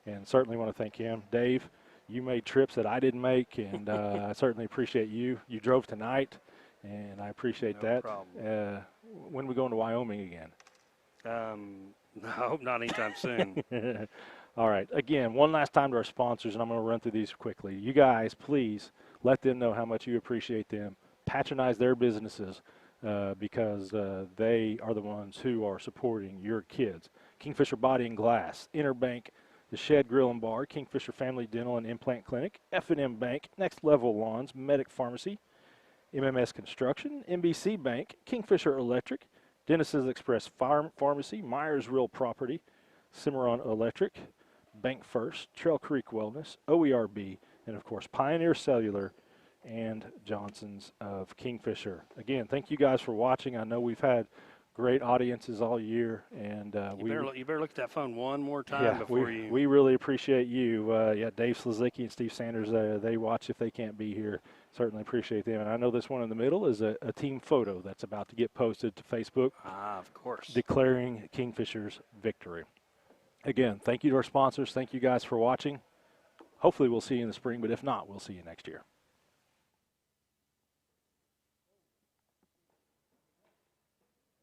And certainly want to thank him. Dave, you made trips that I didn't make, and I certainly appreciate you. You drove tonight, and I appreciate that. Problem. When are we going to Wyoming again? I hope not anytime soon. All right. Again, one last time to our sponsors, and I'm going to run through these quickly. You guys, please let them know how much you appreciate them. Patronize their businesses because they are the ones who are supporting your kids. Kingfisher Body and Glass, Interbank, The Shed Grill and Bar, Kingfisher Family Dental and Implant Clinic, F&M Bank, Next Level Lawns, Medic Pharmacy, MMS Construction, NBC Bank, Kingfisher Electric, Dennis's Express Pharmacy, Myers Real Property, Cimarron Electric, Bank First, Trail Creek Wellness, OERB, and, of course, Pioneer Cellular and Johnson's of Kingfisher. Again, thank you guys for watching. I know we've had great audiences all year, and you better look at that phone one more time before you. We really appreciate you. Dave Slizicki and Steve Sanders, they watch if they can't be here. Certainly appreciate them. And I know this one in the middle is a team photo that's about to get posted to Facebook. Of course. Declaring Kingfisher's victory. Again, thank you to our sponsors. Thank you guys for watching. Hopefully we'll see you in the spring, but if not, we'll see you next year.